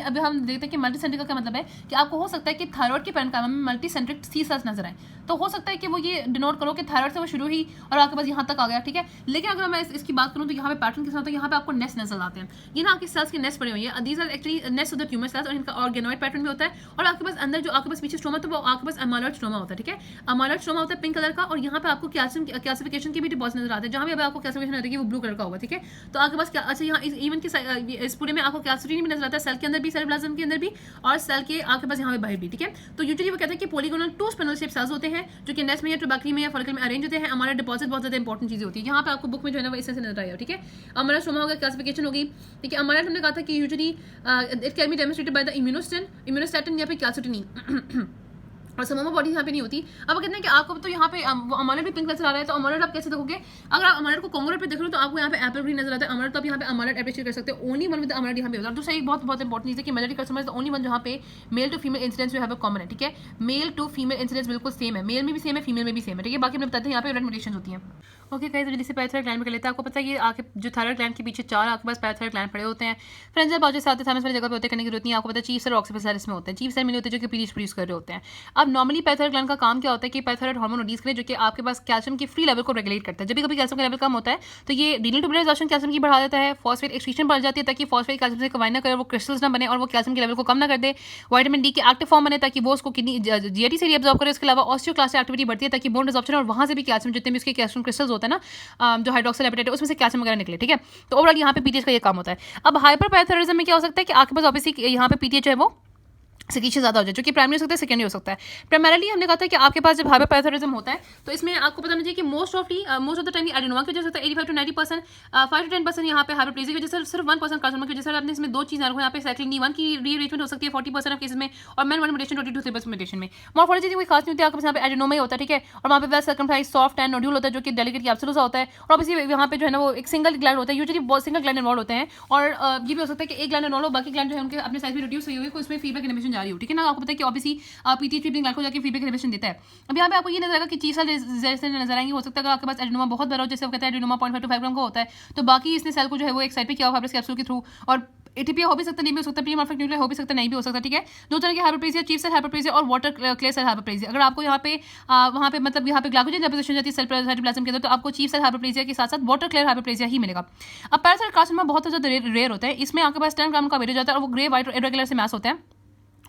अभी हम देखते हैं कि मल्टी सेंट्रिक का क्या मतलब है कि आपको हो सकता है कि थायराइड के पैरेन्काइमा में मल्टी सेंट्रिक सी सेल्स नजर आए, तो हो सकता है कि वो ये डिनोट करो कि थायराइड से वो शुरू ही और आपके पास यहाँ तक आ गया, ठीक है। लेकिन अगर मैं इसकी बात करूँ तो यहाँ पे पैटर्न के साथ यहाँ पे आपको नेस्ट नजर आते हैं, ये ना आपके सेल्स के नेस्ट पड़े हुए हैं, these are actually nest of the tumour cells, और इनका ऑर्गेनॉइड पैटर्न भी होता है। और आपके पास अंदर जो आपके पास पीछे स्ट्रोमा, तो वो आपके पास अमाइलॉइड स्ट्रोमा होता है, ठीक है। अमाइलॉइड स्ट्रोमा होता है पिंक कलर का, और यहाँ पे आपको कैल्सिफिकेशन के भी डिपॉजिट नजर आते हैं, जहाँ भी आपको कैल्सिफिकेशन रहती है वो ब्लू कलर का होगा, ठीक है। तो आपके पास क्या, अच्छा यहाँ इवन की इस पूरे में आपको कैल्सिफिकेशन भी नजर आता है, सेल के अंदर भी, सेल प्लाज्म के अंदर भी, और सेल के आपके पास यहाँ पे बाहर भी, ठीक है। तो यूजुअली वो कहते हैं कि पॉलीगोनल 2 स्पिनल शेप सेल्स होते हैं जो कि नेस्ट में या ट्यूबैक्ली में या फॉलिकल में अरेंज होते हैं। हमारा डिपॉजिट बहुत ज्यादा इंपॉर्टेंट चीजें होती है, यहाँ पे आपको बुक में जो है ना वो इस तरह से नजर आएगा, ठीक है। हमारा स्ट्रोमा होगा, कैल्सिफिकेशन होगी, ठीक है। हमारा हमने कहा था कि usually it can be demonstrated by the immunostaining या फिर कैल्सिटोनिन, और समोमा बॉडी यहाँ पे नहीं होती। अब कहते हैं कि आपको तो यहाँ पे अमाइलॉइड भी पिंक नजर आ रहा है, तो अमाइलॉइड आप कैसे देखोगे, अगर आप अमाइलॉइड को कॉन्ग्रुएंट पे देख रहे हो तो आपको यहाँ पे एप्पल ग्रीन नजर आता है अमाइलॉइड, तो आप यहाँ पे अमाइलॉइड अप्रिशिएट कर सकते हो, ओनली वन विद अमाइलॉइड यहाँ पे होता है। दूसरा एक बहुत इंपॉर्टेंट चीज है कि Mallory carcinoma is the only one जहाँ पे मेल टू फीमेल इंसिडेंस जो है कॉमन है, ठीक है। मेल टू फीमेल इंसिडेंस बिल्कुल सेम है, मेल में भी सेम है, फीमेल में भी सेम है, ठीक है। बाकी हमने बताते हैं यहाँ पे रेड म्यूटेशन होती है। ओके गाइस, जल्दी से पैराथायरॉइड ग्लैंड में कर लेते हैं। आपको पता है ये आपके जो थायराइड ग्लैंड के पीछे 4 आपके पास पैराथायरॉइड ग्लैंड पड़े होते हैं, फ्रेंजल पाउचेस साथ थाइमस वाली जगह पे होते हैं, करने की जरूरत नहीं है। आपको पता है चीफ सेल और ऑक्सीपिटल सेल इसमें होते हैं, चीफ सेल मिले होते हैं जो कि पीरियड्स प्रोड्यूस कर रहे होते हैं। अब नॉर्मली पैराथायरॉइड ग्लैंड का काम क्या होता है कि पैराथायरॉइड हार्मोन रिलीज करे जो कि आपके पास कैल्शियम की फ्री लेवल को रेगुलेट करता है। जब भी कभी कैल्शियम का लेवल कम होता है तो ये रीनल ट्यूबुलर एग्जॉशन कैल्शियम की बढ़ा देता है, फॉस्फेट एक्सक्रीशन बढ़ जाती है ताकि फॉस्फेट कैल्शियम से कंबाइन ना करे, वो क्रिस्टल्स ना बने और वो कैल्शियम के लेवल को कम ना कर दे। विटामिन डी के एक्टिव फॉर्म बने ताकि वो उसको किडनी जीआईटी से रिअब्सॉर्ब करे। उसके अलावा ऑस्टियोक्लास्ट एक्टिविटी बढ़ती है ताकि बोन रिजॉर्प्शन और वहाँ से भी कैल्शियम जितने भी उसके कैल्शियम क्रिस्टल्स होते हैं ना जो हाइड्रोक्सिल एपेटाइट उसमें से कैल्शियम वगैरह निकले, ठीक है। तो ओवरऑल यहाँ पे पीटीएच का ये काम होता है। अब हाइपरपैराथायरॉइडिज्म में क्या हो सकता है कि आपके पास ऑब्वियसली यहाँ पे पीटीएच है वो सिकीशन ज़्यादा हो जाए, जो कि प्राइमरी हो सकता है, सेकेंडरी हो सकता है। प्राइमरीली हमने कहा था कि आपके पास जब हाइपरपैराथायरॉइडिज्म होता है तो इसमें आपको पता नहीं चाहिए कि most of the time adenoma की वजह से होता है 85 to 90%, 5 to 10% यहाँ पे हाइपरप्लेजिया की वजह से, सिर्फ 1% कार्सिनोमा की वजह से। आपने इसमें 2 चीज़ें रखो, यहाँ पे साइक्लिन डी 1 की रीअरेंजमेंट हो सकती है 40% ऑफ केसेस में, और मैन 1 म्यूटेशन 22% म्यूटेशन में। मॉर्फोलॉजी कोई खास नहीं होती है, आपके पास यहाँ पे एडेनोमा ही होता है, ठीक है। और वहाँ पे वेल सर्कमफ्लाइज सॉफ्ट एंड नोड्यूल होता है जो कि डेलिकेट कैप्सूल होता है, और ऑब्वियसली यहाँ पे जो है ना वो एक सिंगल ग्लैंड होता है, यूजुअली बहुत सिंगल ग्लैंड इन्वॉल्व होते हैं, और ये भी हो सकता है कि एक ग्लैंड इन्वॉल्व हो, बाकी ग्लैंड जो है उनके अपने साइज में रिड्यूस हुई हुई है, उसमें फीडबैक इनहिबिशन जारी हो, ठीक है ना। आपको पता है कि ऑब्वियसली पीटीएच ट्रिपिंग ग्लैंड को जाके फीडबैक इनहिबिशन देता है। अब यहाँ पे आपको ये नजर आएगा कि चीफ सेल जैसे नजर आएंगे, हो सकता है अगर आपके पास एडेनोमा बहुत बड़ा हो, जैसे वो कहता है एडेनोमा 0.5 to 5 ग्राम का होता है, तो बाकी इसने सेल को जो है वो एक साइड पे किया हुआ है कैप्सूल के थ्रू, और एटीपीआ हो भी सकता, नहीं भी हो सकता, प्रीमॉर्फिक न्यूक्लियर हो भी सकता, नहीं भी हो सकता, ठीक है। 2 तरह के हाइपरप्लेजिया, चीफ सेल हाइपरप्लेजिया और वाटर क्ले सेल हाइपरप्लेजिया। अगर आपको यहाँ पे वहाँ पे मतलब यहाँ पे ग्लाइकोजन डिपोजिशन जाती है सेल साइटोप्लाज्म के अंदर, तो आपको चीफ सेल हाइपरप्लेजिया के साथ साथ वाटर क्लियर हाइपरप्लेजिया ही मिलेगा। अब पैराथायरॉइड कार्सिनोमा बहुत ज़्यादा रेयर होता है, इसमें आपके पास 10 ग्राम का वेट हो जाता है, और वो ग्रे वाइट इरेगुलर से मैस होते हैं,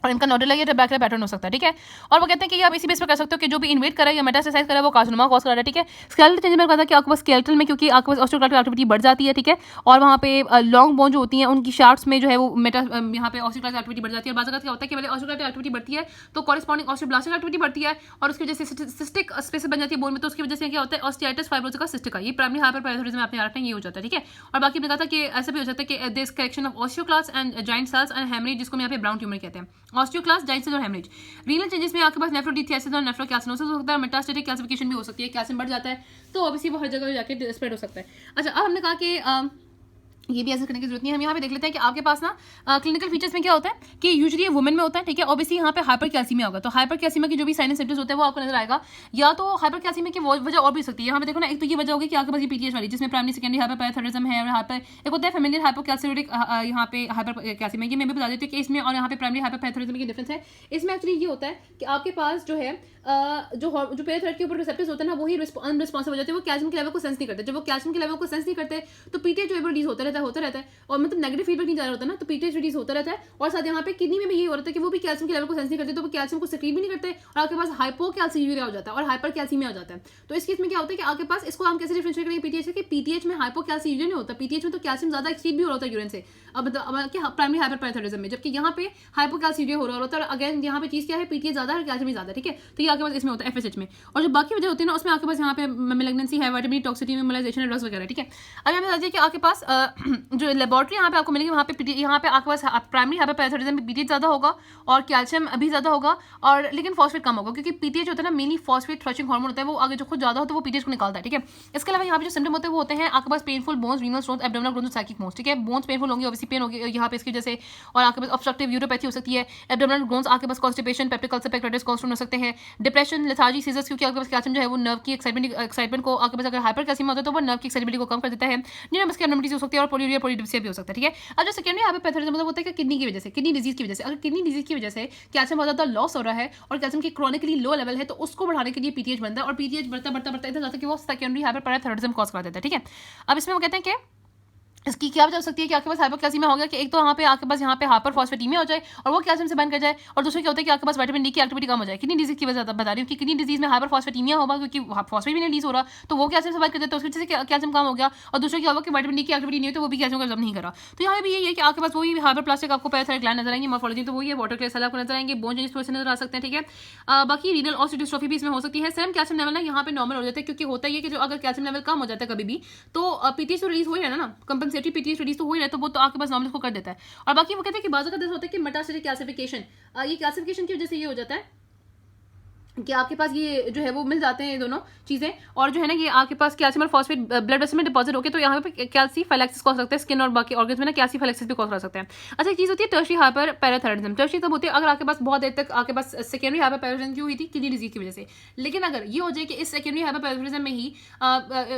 और इनका नोडुलर या ट्यूबैकुलर पैटर्न हो सकता है, ठीक है। और वो कहते हैं कि आप इसी बेस पर कर सकते हो कि जो भी इन्वेट करा या मेटास्टेसाइज करा वो कार्सिनोमा कॉज कर रहा है, ठीक है। स्केलेटल चेंज में कहा था कि आपके पास स्केलेटल में क्योंकि आपके पास ऑस्टियोक्लास्ट एक्टिविटी बढ़ जाती है, ठीक है, और वहाँ पे लॉन्ग बोन जो होती हैं उनकी शाफ्ट्स में जो है वो यहाँ पे ऑस्टियोक्लास्ट एक्टिविटी बढ़ जाती है। और बात क्या होता है कि पहले ऑस्टियोक्लास्ट एक्टिविटी बढ़ती है तो कॉरेस्पॉन्डिंग ऑस्टियोब्लास्टिक एक्टिविटी बढ़ती है, और उसकी वजह से सिस्टिक स्पेस बन जाती है बोन में, तो उसकी वजह से क्या होता है ऑस्टियाइटिस फाइब्रोसिस सिस्टिका, ये प्राइमरी हाइपरपैराथायरॉइडिज्म में आपने याद रखना है, ये हो जाता है, ठीक है। और बाकी हमने कहा था कि ऐसा भी हो जाता है कि this collection of osteoclast and giant cells and haemorrhage, जिसको यहाँ पे ब्राउन ट्यूमर कहते हैं, ऑस्टियोक्लास्ट जाइंट सेल और हेमरेज। रीनल चेंजेस में आपके पास नेफ्रोडिथियासिस और नेफ्रोकैल्सिनोसिस हो सकता है, मेटास्टेटिक कैल्सिफिकेशन भी हो सकती है, कैल्शियम बढ़ जाता है, तो ऑब्वियसली वो हर जगह जाके स्प्रेड हो सकता है। अच्छा, अब हमने कहा कि ये भी ऐसे करने की जरूरत नहीं है। हम यहाँ पे देख लेते हैं कि आपके पास ना क्लिनिकल फीचर्स में क्या होता है कि यूजुअली ये वुमेन में होता है, ठीक है। ऑब्वियसली यहाँ पे हाइपर कैल्सीमिया होगा, तो हाइपर कैल्सीमिया की जो भी साइन एंड सिम्पटम्स होते हैं वो आपको नजर आएगा। या तो हाइपर कैल्सीमिया की वजह और भी हो सकती है। यहाँ पे देखो ना, एक तो ये वजह होगी कि आपके पास ये पीटीएच वाली, जिसमें प्राइमरी सेकेंडरी हाइपरपाराथायरॉयडिज्म है, और यहाँ पे एक होता है फेमिलियर हाइपोकैल्सिमिक, यहाँ पे हाइपर कैल्सीमिया। ये मैं भी बता देती हूँ कि इसमें और यहाँ पे प्राइमरी हाइपरपाराथायरॉयडिज्म की डिफरेंस है। इसमें एक्चुअली ये होता है कि आपके पास जो है जो पेरिथायरॉयड के ऊपर रिसेप्टर्स होते हैं ना, वही अनरिस्पॉन्सिव हो जाते हैं, वो कैल्शियम के लेवल को सेंस नहीं करते। जब वो कैल्शियम के लेवल को सेंस नहीं करते तो पीटीएच जो है रिलीज होता रहता है, और मतलब नेगेटिव फीडबैक नहीं जा रहा होता ना, तो पीटीएच रिलीज होता रहता है। और साथ यहाँ पे किडनी में भी ये हो रहा है कि वो भी कैल्शियम के लेवल को सेंस नहीं करते, तो वो कैल्शियम को सिक्रीट भी नहीं करते, और आपके पास हाइपोकैल्सीयूरिया हो जाता है और हाइपर कैल्सीमिया हो जाता है। तो इस केस में क्या होता है कि आपके पास, इसको हम कैसे डिफरेंशिएट करेंगे पीटीएच से, कि पीटीएच में हाइपोकैल्सीयूरिया नहीं होता, पीटीएच में तो कैल्शियम ज्यादा एक्सक्रीट भी हो रहा होता है यूरिन से, अब प्राइमरी हाइपरपाराथायरॉयडिज्म में, जबकि यहाँ पे हाइपोकैल्सीयूरिया हो रहा होता है। और अगेन यहाँ पे चीज क्या है, पीटीएच ज्यादा है और कैल्शियम भी ज्यादा, ठीक है। तो ये आपके पास इसमें होता है एफएसएच में। और जो बाकी वजह होती है ना, उसमें आपके पास यहाँ पे मैलिग्नेंसी है, विटामिन टॉक्सिसिटी, मेमोलाइजेशन, ड्रग्स वगैरह, ठीक है। अब यहाँ पे बता दिया कि आपके पास जो लेबोरेटरी यहाँ पे आपको मिलेगी, यहाँ पे आपके पास प्राइमरी हाइपरपाराथायरॉयडिज्म में पीटीएच ज्यादा होगा और कैल्शियम भी ज्यादा होगा, और लेकिन फॉस्फेट कम होगा, क्योंकि पीटीएच होता है ना मेनली फॉस्फेट थ्रशिंग हार्मोन होता है, वो आगे जो खुद ज्यादा हो तो वो पीटीएच को निकालता है, ठीक है। इसके अलावा यहाँ पे जो सिम्टम होते हैं वो होते हैं आपके पास painful bones, renal stones, abdominal growth, psychic moans, ठीक है। बोन्स पेनफुल होंगे, ऑब्वियसली पेन होगी यहाँ पे इसकी वजह से, और आपके पास ऑब्स्ट्रक्टिव यूरोपैथी हो सकती है। एब्डोमिनल ग्रोन्स आपके पास कॉन्स्टिपेशन, पेप्टिक अल्सर, पेक्टोराइटिस, कोलेस्ट्रॉल हो सकते हैं। डिप्रेशन, लेथार्जी, सीजर्स, क्योंकि आपके पास कैल्शियम जो है वो नर्व की एक्साइटमेंट को, आपके पास अगर हाइपर कैल्शियम होता है तो वो नर्व की एक्साइटेबिलिटी को कम कर देता है। न्यूरोमस्कुलर एब्नॉर्मलिटीज हो सकती है, और पोलियूरिया, पोलीडिप्सिया भी हो सकता है, ठीक है। अब जो सेकेंडरी हाइपरपाराथायरॉयडिज्म मतलब होता है कि किडनी की वजह से, किडनी डिजीज की वजह से, अगर किडनी डिजीज की वजह से कैल्शियम बहुत ज्यादा लॉस हो रहा है और कैल्शियम की क्रॉनिकली लो लेवल है, तो उसको बढ़ाने के लिए पीटीएच बनता है, और पीटीएच बढ़ता इतना ज्यादा कि वो सेकेंडरी हाइपरपाराथायरॉयडिज्म कॉज कर देता है, ठीक है। अब इसमें वो कहते हैं कि इसकी क्या वजह हो सकती है कि आपके पास हाइपोकैल्सीमिया हो गया, कि एक तो यहाँ पे आपके पास यहाँ पे हाइपरफॉस्फेटीमिया हो जाए और वो कैल्शियम से बाइंड कर जाए, और दूसरा क्या होता है कि आपके पास विटामिन डी की एक्टिविटी कम हो जाए। किडनी डिजीज की वजह बता रही हूँ कि किडनी डिजीज में हाइपरफॉस्फेटीमिया होगा, क्योंकि फॉस्फेट भी नहीं रिलीज हो रहा, तो वो कैल्शियम से बाइंड कर जाता है, उसकी वजह से कैल्शियम कम हो गया। और दूसरा क्या होगा कि विटामिन डी की एक्टिविटी नहीं है, तो वो भी कैल्शियम का जब नहीं करा। तो यहाँ भी यही है कि आपके पास वही हाइपरप्लास्टिक आपको पैराथायरॉयड ग्लैंड नजर आएंगे, मॉर्फोलॉजी तो वही है, वाटर क्लेयर सेल आपको नजर आएंगे, बोन जेनिस से नजर आ सकते हैं, ठीक है। बाकी रीनल ऑस्टियोडिस्ट्रोफी भी इसमें हो सकती है। सेम कैल्शियम लेवल ना यहाँ पे नॉर्मल हो जाता है, क्योंकि होता है कि जो अगर कैल्शियम लेवल कम हो जाता है कभी भी, तो पीटीएच तो रिलीज हो ही रहना ना, कंपनसेटरी पीटीएच रिलीज तो हो ही रहता है, वो तो आपके पास नॉर्मल को कर देता है। और बाकी वो कहते हैं कि बाजू का होता है कि मेटास्टेटिक कैल्सिफिकेशन, ये कैल्सिफिकेशन की वजह से ये हो जाता है कि आपके पास ये जो है वो मिल जाते हैं ये दोनों चीजें, और जो है ना ये आपके पास कैल्शियम और फॉस्फेट ब्लड वेसल में डिपॉजिट होके, तो यहाँ पे कैल्सीफाइलेक्सिस कॉज सकता है, स्किन और बाकी ऑर्गन्स में ना कैल्सीफाइलेक्सिस भी कॉज कर सकते हैं। अच्छा, एक चीज होती है टर्शियरी हाइपरपाराथायरॉयडिज्म। टर्शियरी तब होती है अगर आपके पास बहुत देर तक आपके पास सेकेंडरी हाइपरपाराथायरॉयडिज्म क्यों हुई थी, किडनी डिजीज की वजह से। लेकिन अगर ये हो जाए कि इस सेकेंडरी हाइपरपाराथायरॉयडिज्म में ही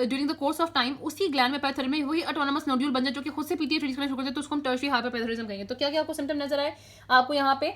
during the course of time उसी ग्लैंड में पैराथायरॉयड में वही ऑटोनमस नोड्यूल बन जाए जो कि खुद से पीटीएच रिलीज करना शुरू कर दे, तो उसको हम टर्शियरी हाइपरपाराथायरॉयडिज्म कहेंगे। तो क्या क्या आपको सिम्टम नजर आए, आपको यहाँ पे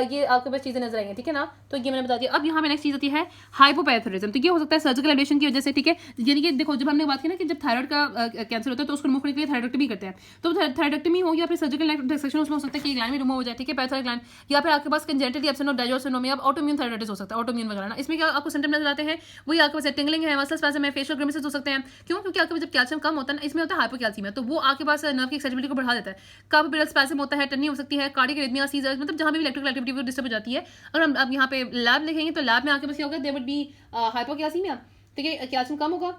ये आपके पास चीजें नजर आएंगी, ठीक है ना। तो ये मैंने बता दिया। अब यहाँ पे नेक्स्ट चीज होती है हाइपोपैराथायरॉयडिज्म। तो ये हो सकता है सर्जिकल एब्लेशन की वजह से, ठीक है। यानी कि देखो, जब हमने बात की ना कि जब थायराइड का कैंसर होता है तो उसको रिमूव करने के लिए थायराइडेक्टमी करते हैं, तो थायराइडेक्टमी हो या फिर सर्जिकल डिसेक्शन, उसमें हो सकता है कि ग्लैंड में रिमूव हो जाए, ठीक है, पैराथायरॉयड ग्लैंड, या फिर आपके पास कंजेनिटली एब्सेंट ऑफ डायजोर सिंड्रोम या ऑटोइम्यून थायराइडिस हो सकता है, ऑटोइम्यून वगैरह ना। इसमें क्या आपको सिम्टम नजर आते हैं, वही आपके पास टिंगलिंग है, मसल स्पैज़म है, फेशियल ग्रिमेसेस हो सकते हैं। क्यों? क्योंकि आपके पास जब कैल्शियम कम होता है ना, इसमें होता है हाइपोकैल्सीमिया, तो वो आपके पास नर्व की एक्साइटेबिलिटी को बढ़ा देता है। कार्डियल स्पैज़म होता है, टन्नी हो सकती है, कार्डियक अरिथमिया, सीजर्स, मतलब जहां भी इलेक्ट्रिकल एक्टिविटी वो डिस्टर्ब हो जाती है। अगर हम अब यहाँ पे लैब लिखेंगे तो लैब में आपके पास क्या होगा, देयर वुड बी हाइपोकैल्सीमिया, ठीक है, कैल्शियम कम होगा,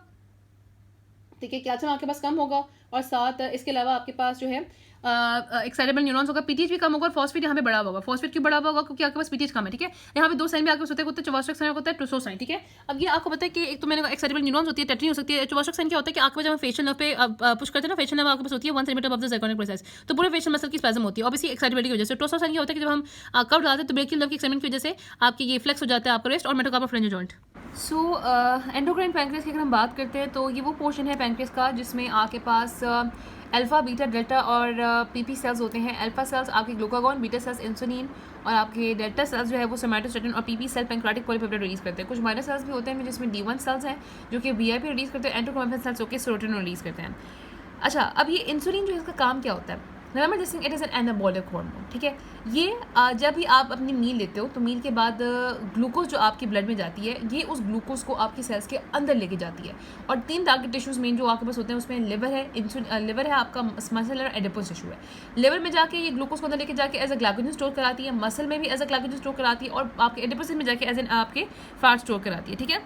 ठीक है, कैल्शियम आपके पास कम होगा, और साथ इसके अलावा आपके पास जो है एक्साइटेबल न्यूरॉन्स होगा, पीटीएच भी कम होगा, और फॉस्फेट यहाँ पे बढ़ा हुआ होगा। फॉस्फेट क्यों बढ़ा हुआ होगा? क्योंकि आपके पास पीटीएच कम है, ठीक है। यहाँ पे दो साइन भी आपके होते हैं, चौवास्ट्रिक साइन होता है, ट्रोसो साइन, ठीक है। अब ये आपको पता है कि एक तो मैंने एक्साइटेबल न्यूरॉन्स होती है, टेट्री हो सकती है। चौवास्ट्रिक साइन क्या होता है कि आपके जब हम फेशियल नर्व पे पुश करते हैं ना, फेशियल नर्व आपके पास होती है 1 सेंटीमीटर अबव द ज़ाइगोनिक प्रोसेस, तो पूरे फेशियल मसल की स्पैज़म होती है, ऑब्वियसली एक्साइटेबिलिटी की वजह से। ट्रोसो साइन क्या होता है कि जब हम कर्व डालते हैं तो ब्रेकियल नर्व की एक्साइटमेंट की वजह से आपकी ये फ्लेक्स हो जाता है आपका रेस्ट और मेटाकार्पोफ्रेंजियल जॉइंट। सो एंडोक्राइन पैंक्रियास की अगर हम बात करते हैं तो ये वो पोर्शन है पैंक्रियास का जिसमें आपके पास अल्फा, बीटा, डेल्टा और पीपी सेल्स होते हैं। अल्फा सेल्स आपके ग्लूकागॉन, बीटा सेल्स इंसुलिन, और आपके डेल्टा सेल्स जो है वो सोमैटोस्टेटिन, और PP cell pancreatic polypeptide release करते हैं। कुछ माइनर सेल्स भी होते हैं जिसमें D1 सेल्स हैं जो कि वीआईपी रिलीज करते हैं, एंडोक्रोमेफिन सेल्स जो कि सेरोटोनिन रिलीज करते हैं। अच्छा, अब ये इंसुलिन जो है इसका काम क्या होता है? Remember this thing, it is an anabolic hormone, ठीक है। ये जब भी आप अपनी मील लेते हो तो मील के बाद ग्लूकोज जो आपकी ब्लड में जाती है, ये उस ग्लूकोज को आपकी सेल्स के अंदर लेके जाती है। और 3 टारगेट टिश्यूज मेन जो आपके पास होते हैं उसमें लिवर है, लिवर है आपका, मसल है, और एडिपोज टिश्यू है। लिवर में जाके ये ग्लूकोज को अंदर लेके जाके एज अ ग्लाइकोजन स्टोर कराती है, मसल में भी एज अ ग्लाइकोजन स्टोर कराती है, और आपके एडिपोज में जाके एज एन आपके फैट स्टोर कराती है, ठीक है।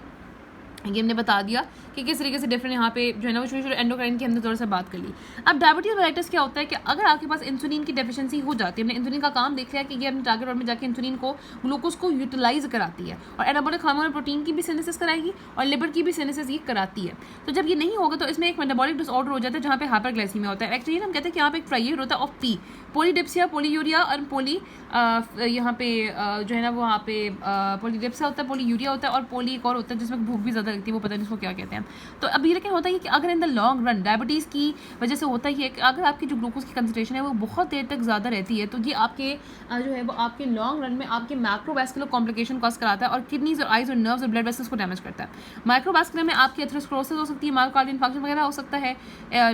ये हमने बता दिया कि किस तरीके से डिफरेंट यहाँ पे जो है ना वो छोटे छोटे एंडोक्राइन की हमने थोड़ा सा बात कर ली। अब डायबिटीज मेलिटस क्या होता है कि अगर आपके पास इंसुलिन की डेफिशिएंसी हो जाती है, हमने इंसुलिन का काम देख लिया कि ये अपने टारगेट ऑर्गन में जाके इंसुलिन को ग्लूकोज को यूटिलाइज कराती है और एनाबॉलिक हार्मोन प्रोटीन की भी सिंथेसिस कराएगी और लिपिड की भी सिंथेसिस ये कराती है। तो जब ये नहीं होगा तो इसमें एक मेटाबॉलिक डिसऑर्डर हो जाता है जहाँ पे हाइपरग्लाइसीमिया होता है। एक्चुअली हम कहते हैं कि यहाँ पे एक ट्राइड होता है ऑफ पी, पॉलीडिप्सिया, पॉलीयूरिया और यहाँ पे जो है ना वो यहाँ पे पॉलीडिप्सिया होता है, पॉलीयूरिया होता है और पॉली एक और होता है जिसमें भूख भी ज़्यादा लगती है, वो पता नहीं उसको क्या कहते हैं। तो अभी लेकिन होता है कि अगर in the long run diabetes की वजह से होता ही है कि अगर आपकी जो ग्लूकोज की कंसंट्रेशन है वो बहुत देर तक ज़्यादा रहती है तो ये आपके जो है वो आपके लॉन्ग रन में आपके मैक्रोवैस्कुलर कॉम्प्लिकेशन कॉज कराता है और किडनीज और आइज और नर्व्स और ब्लड वेसल्स को डैमेज करता है। माइक्रोवैस्कुलर में आपकी एथेरोस्क्लेरोसिस हो सकती है, मायोकार्डियल इंफार्क्शन वगैरह हो सकता है,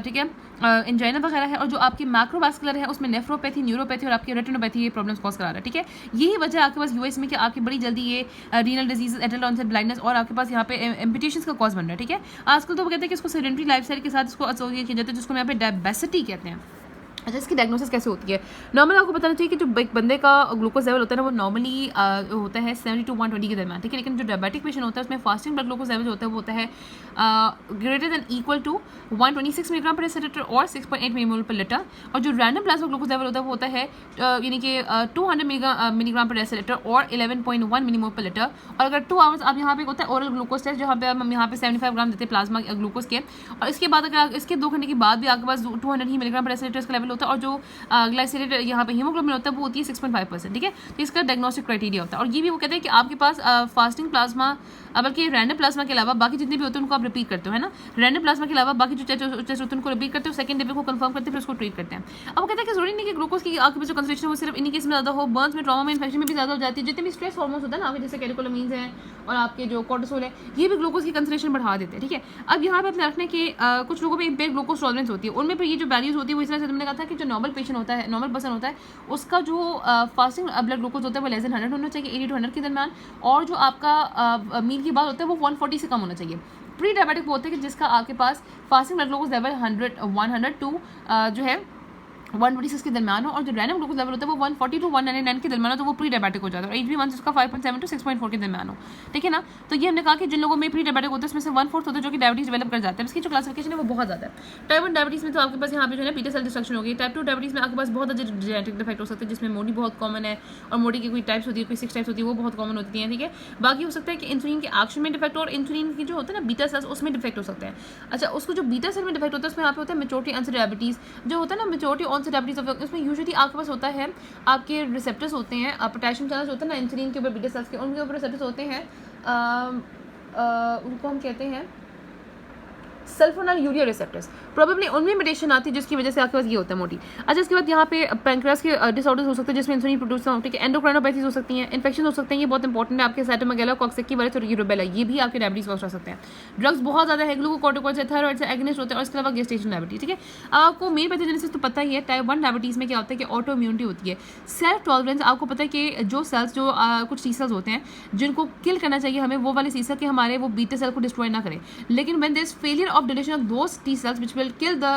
ठीक है, एंजाइना वगैरह है। और जो आपकी मैक्रोवैस्कुलर है उसमें नेफ्रोपैथी, न्यूरोपैथी और आपकी रेटिनोपैथी ये प्रॉब्लम्स कॉज करा रहा है, ठीक है। यही वजह है आपके पास यूएस में कि आपकी बड़ी जल्दी ये renal disease, adult onset blindness और आपके पास यहाँ पे एम्पुटेशंस का कॉज बन रहा है, ठीक है। आजकल तो वो कहते हैं कि इसको सेडेंटरी लाइफस्टाइल के साथ इसको एसोसिएट किया जाता है जिसको यहाँ पे डायबिसिटी कहते हैं। अच्छा, इसकी डायग्नोसिस कैसे होती है? नॉर्मल आपको बताना चाहिए कि जो एक बंदे का ग्लूकोज लेवल होता है ना वो नॉर्मली होता है 70 to 120 के दरमियान, ठीक है। लेकिन जो डायबिटिक पेशेंट होता है उसमें फास्टिंग ब्लड ग्लूकोज लेवल होता है वो होता है greater than equal to 126 milligram per decilitre और 6.8 मिलीमोल पर लीटर। और जो रैंडम प्लाज्मा ग्लूकोज लेवल होता है वो होता है यानी कि 200 मिलीग्राम पर डेसीलिटर और 11.1 मिलीमोल पर लीटर। और अगर 2 आवर्स आप यहाँ पे होता है ओरल ग्लूकोज टेस्ट जहाँ पे हम यहाँ पे 75 ग्राम देते हैं प्लाज्मा ग्लूकोज के, और इसके बाद अगर इसके 2 घंटे के बाद भी आपके पास 200 ही मिलीग्राम पर डेसीलिटर का लेवल होता है और जो ग्लाइसेरेट यहाँ पे हीमोग्लोबिन होता है वो होती है 6.5%, ठीक है। तो इसका डायग्नोस्टिक क्राइटेरिया होता है। और ये भी वो कहते हैं कि आपके पास फास्टिंग प्लाज्मा बल्कि रैंडम प्लाज्मा के अलावा बाकी जितने भी होते हैं उनको आप रिपीट करते हो, है ना। रैंडम प्लाज्मा के अलावा बाकी जो टेस्ट होते हैं उनको रिपीट करते हो, सेकंड डे को कंफर्म करते हैं, फिर उसको ट्रीट करते हैं। अब वो कहते हैं कि जरूरी नहीं कि ग्लूकोज की आपके पास जो कंसंट्रेशन वो सिर्फ इन्हीं केस में ज़्यादा हो, बर्न्स में, ट्रॉमा में, इन्फेक्शन में भी ज़्यादा हो जाती है। जितने भी स्ट्रेस हार्मोन्स होता है ना आपके जैसे कैटेकोलामीन्स हैं और आपके जो कोर्टिसोल है ये भी ग्लूकोज की कंसंट्रेशन बढ़ा देते हैं, ठीक है। अब यहाँ पे अपने रखने के कुछ लोगों में इम्पेयर ग्लूकोज टॉलरेंस होती है, उनमें फिर ये जो वैल्यूज होती है वो इस तरह से तुमने कहा था कि जो नॉर्मल पेशेंट होता है, नॉर्मल पर्सन होता है, उसका जो फास्टिंग ब्लड ग्लूकोज होता है वो लेस देन 100 होना चाहिए, 80 to 100 के दरमियान। और जो आपका मील के बाद होता है वो 140 से कम होना चाहिए। प्री डायबिटिक वो होता है कि जिसका आपके पास फास्टिंग ब्लड ग्लूकोज लेवल 102 जो है 126 के दरमियान हो और जो रैंडम ग्लूकोज लेवल होता है वो 140 to 199 के दरमियान हो तो वो प्री डायबिटिक हो जाता है। और एच बी वन उसका 5.7 to 6.4 के दरमियान हो, ठीक है ना। तो ये हमने कहा कि जिन लोगों में प्री डायबिटिक होता है उसमें से 1/4 होता है जो कि डायबिटीज डेवलप कर जाता है। इसकी जो क्लासिफिकेशन है वो बहुत ज़्यादा है। टाइप 1 डायबिटीज में तो आपके पास यहाँ पे जो है ना बीटा सेल डिस्ट्रक्शन होगी। टाइप 2 डायबिटीज में आपके पास बहुत अच्छे जेनेटिक डिफेक्ट हो सकते हैं जिसमें मोडी बहुत कॉमन है और मोडी की कोई टाइप्स होती है, कोई 6 टाइप्स होती है, वो बहुत कॉमन होती है, ठीक है। बाकी हो सकता है कि इंसुलिन के एक्शन में डिफेक्ट और इंसुलिन की जो होता है ना बीटा सेल्स उसमें डिफेक्ट हो सकते हैं। अच्छा, उसको जो बीटा सेल में डिफेक्ट होता है उसमें यहाँ पे होता है मेच्योरिटी ऑनसेट डायबिटीज जो होता है ना, मेच्योरिटी ऑनसेट डायबिटीज उसमें यूजुअली आपके पास होता है आपके रिसेप्टर्स होते हैं, पोटेशियम चैनल्स होते हैं ना इंसुलिन के ऊपर बीटा सेल्स के, उनके ऊपर रिसेप्टर्स होते हैं, उनको हम कहते हैं सल्फोनाइल यूरिया रिसेप्टर्स। प्रोबेबली उनमें म्यूटेशन आती है जिसकी वजह से आपके पास ये होता है मोटी। अच्छा, इसके बाद यहाँ पे पैंक्रियास के डिसऑर्डर्स हो सकते हैं जिसमें इंसुलिन प्रोड्यूस हो, ठीक है। एंडोक्राइनोपैथीज हो सकती हैं, इन्फेक्शन हो सकते हैं, ये बहुत इंपॉर्टेंट है। आपके साइटोमेगाला, कॉक्सिकी वायरस और यूरोबेला ये भी आपके डायबिटीज कॉज कर सकते हैं। ड्रग्स बहुत ज़्यादा है, ग्लूकोकॉर्टिकॉइड्स है, थायराइड से एगनिस्ट होते हैं और इसके अलावा गेस्टेशन डायबिटीज, ठीक है। आपको मेन पैथोजेनेसिस तो पता ही है। टाइप 1 डायबिटीज में क्या होता है कि ऑटो इम्यूनिटी होती है, सेल्फ टॉलरेंस। आपको पता है कि जो सेल्स जो कुछ टी सेल्स होते हैं जिनको किल करना चाहिए हमें, वो वाले टी सेल के हमारे वो बीटा सेल को डिस्ट्रॉय ना करें, लेकिन when there is failure of deletion of those T cells which will kill the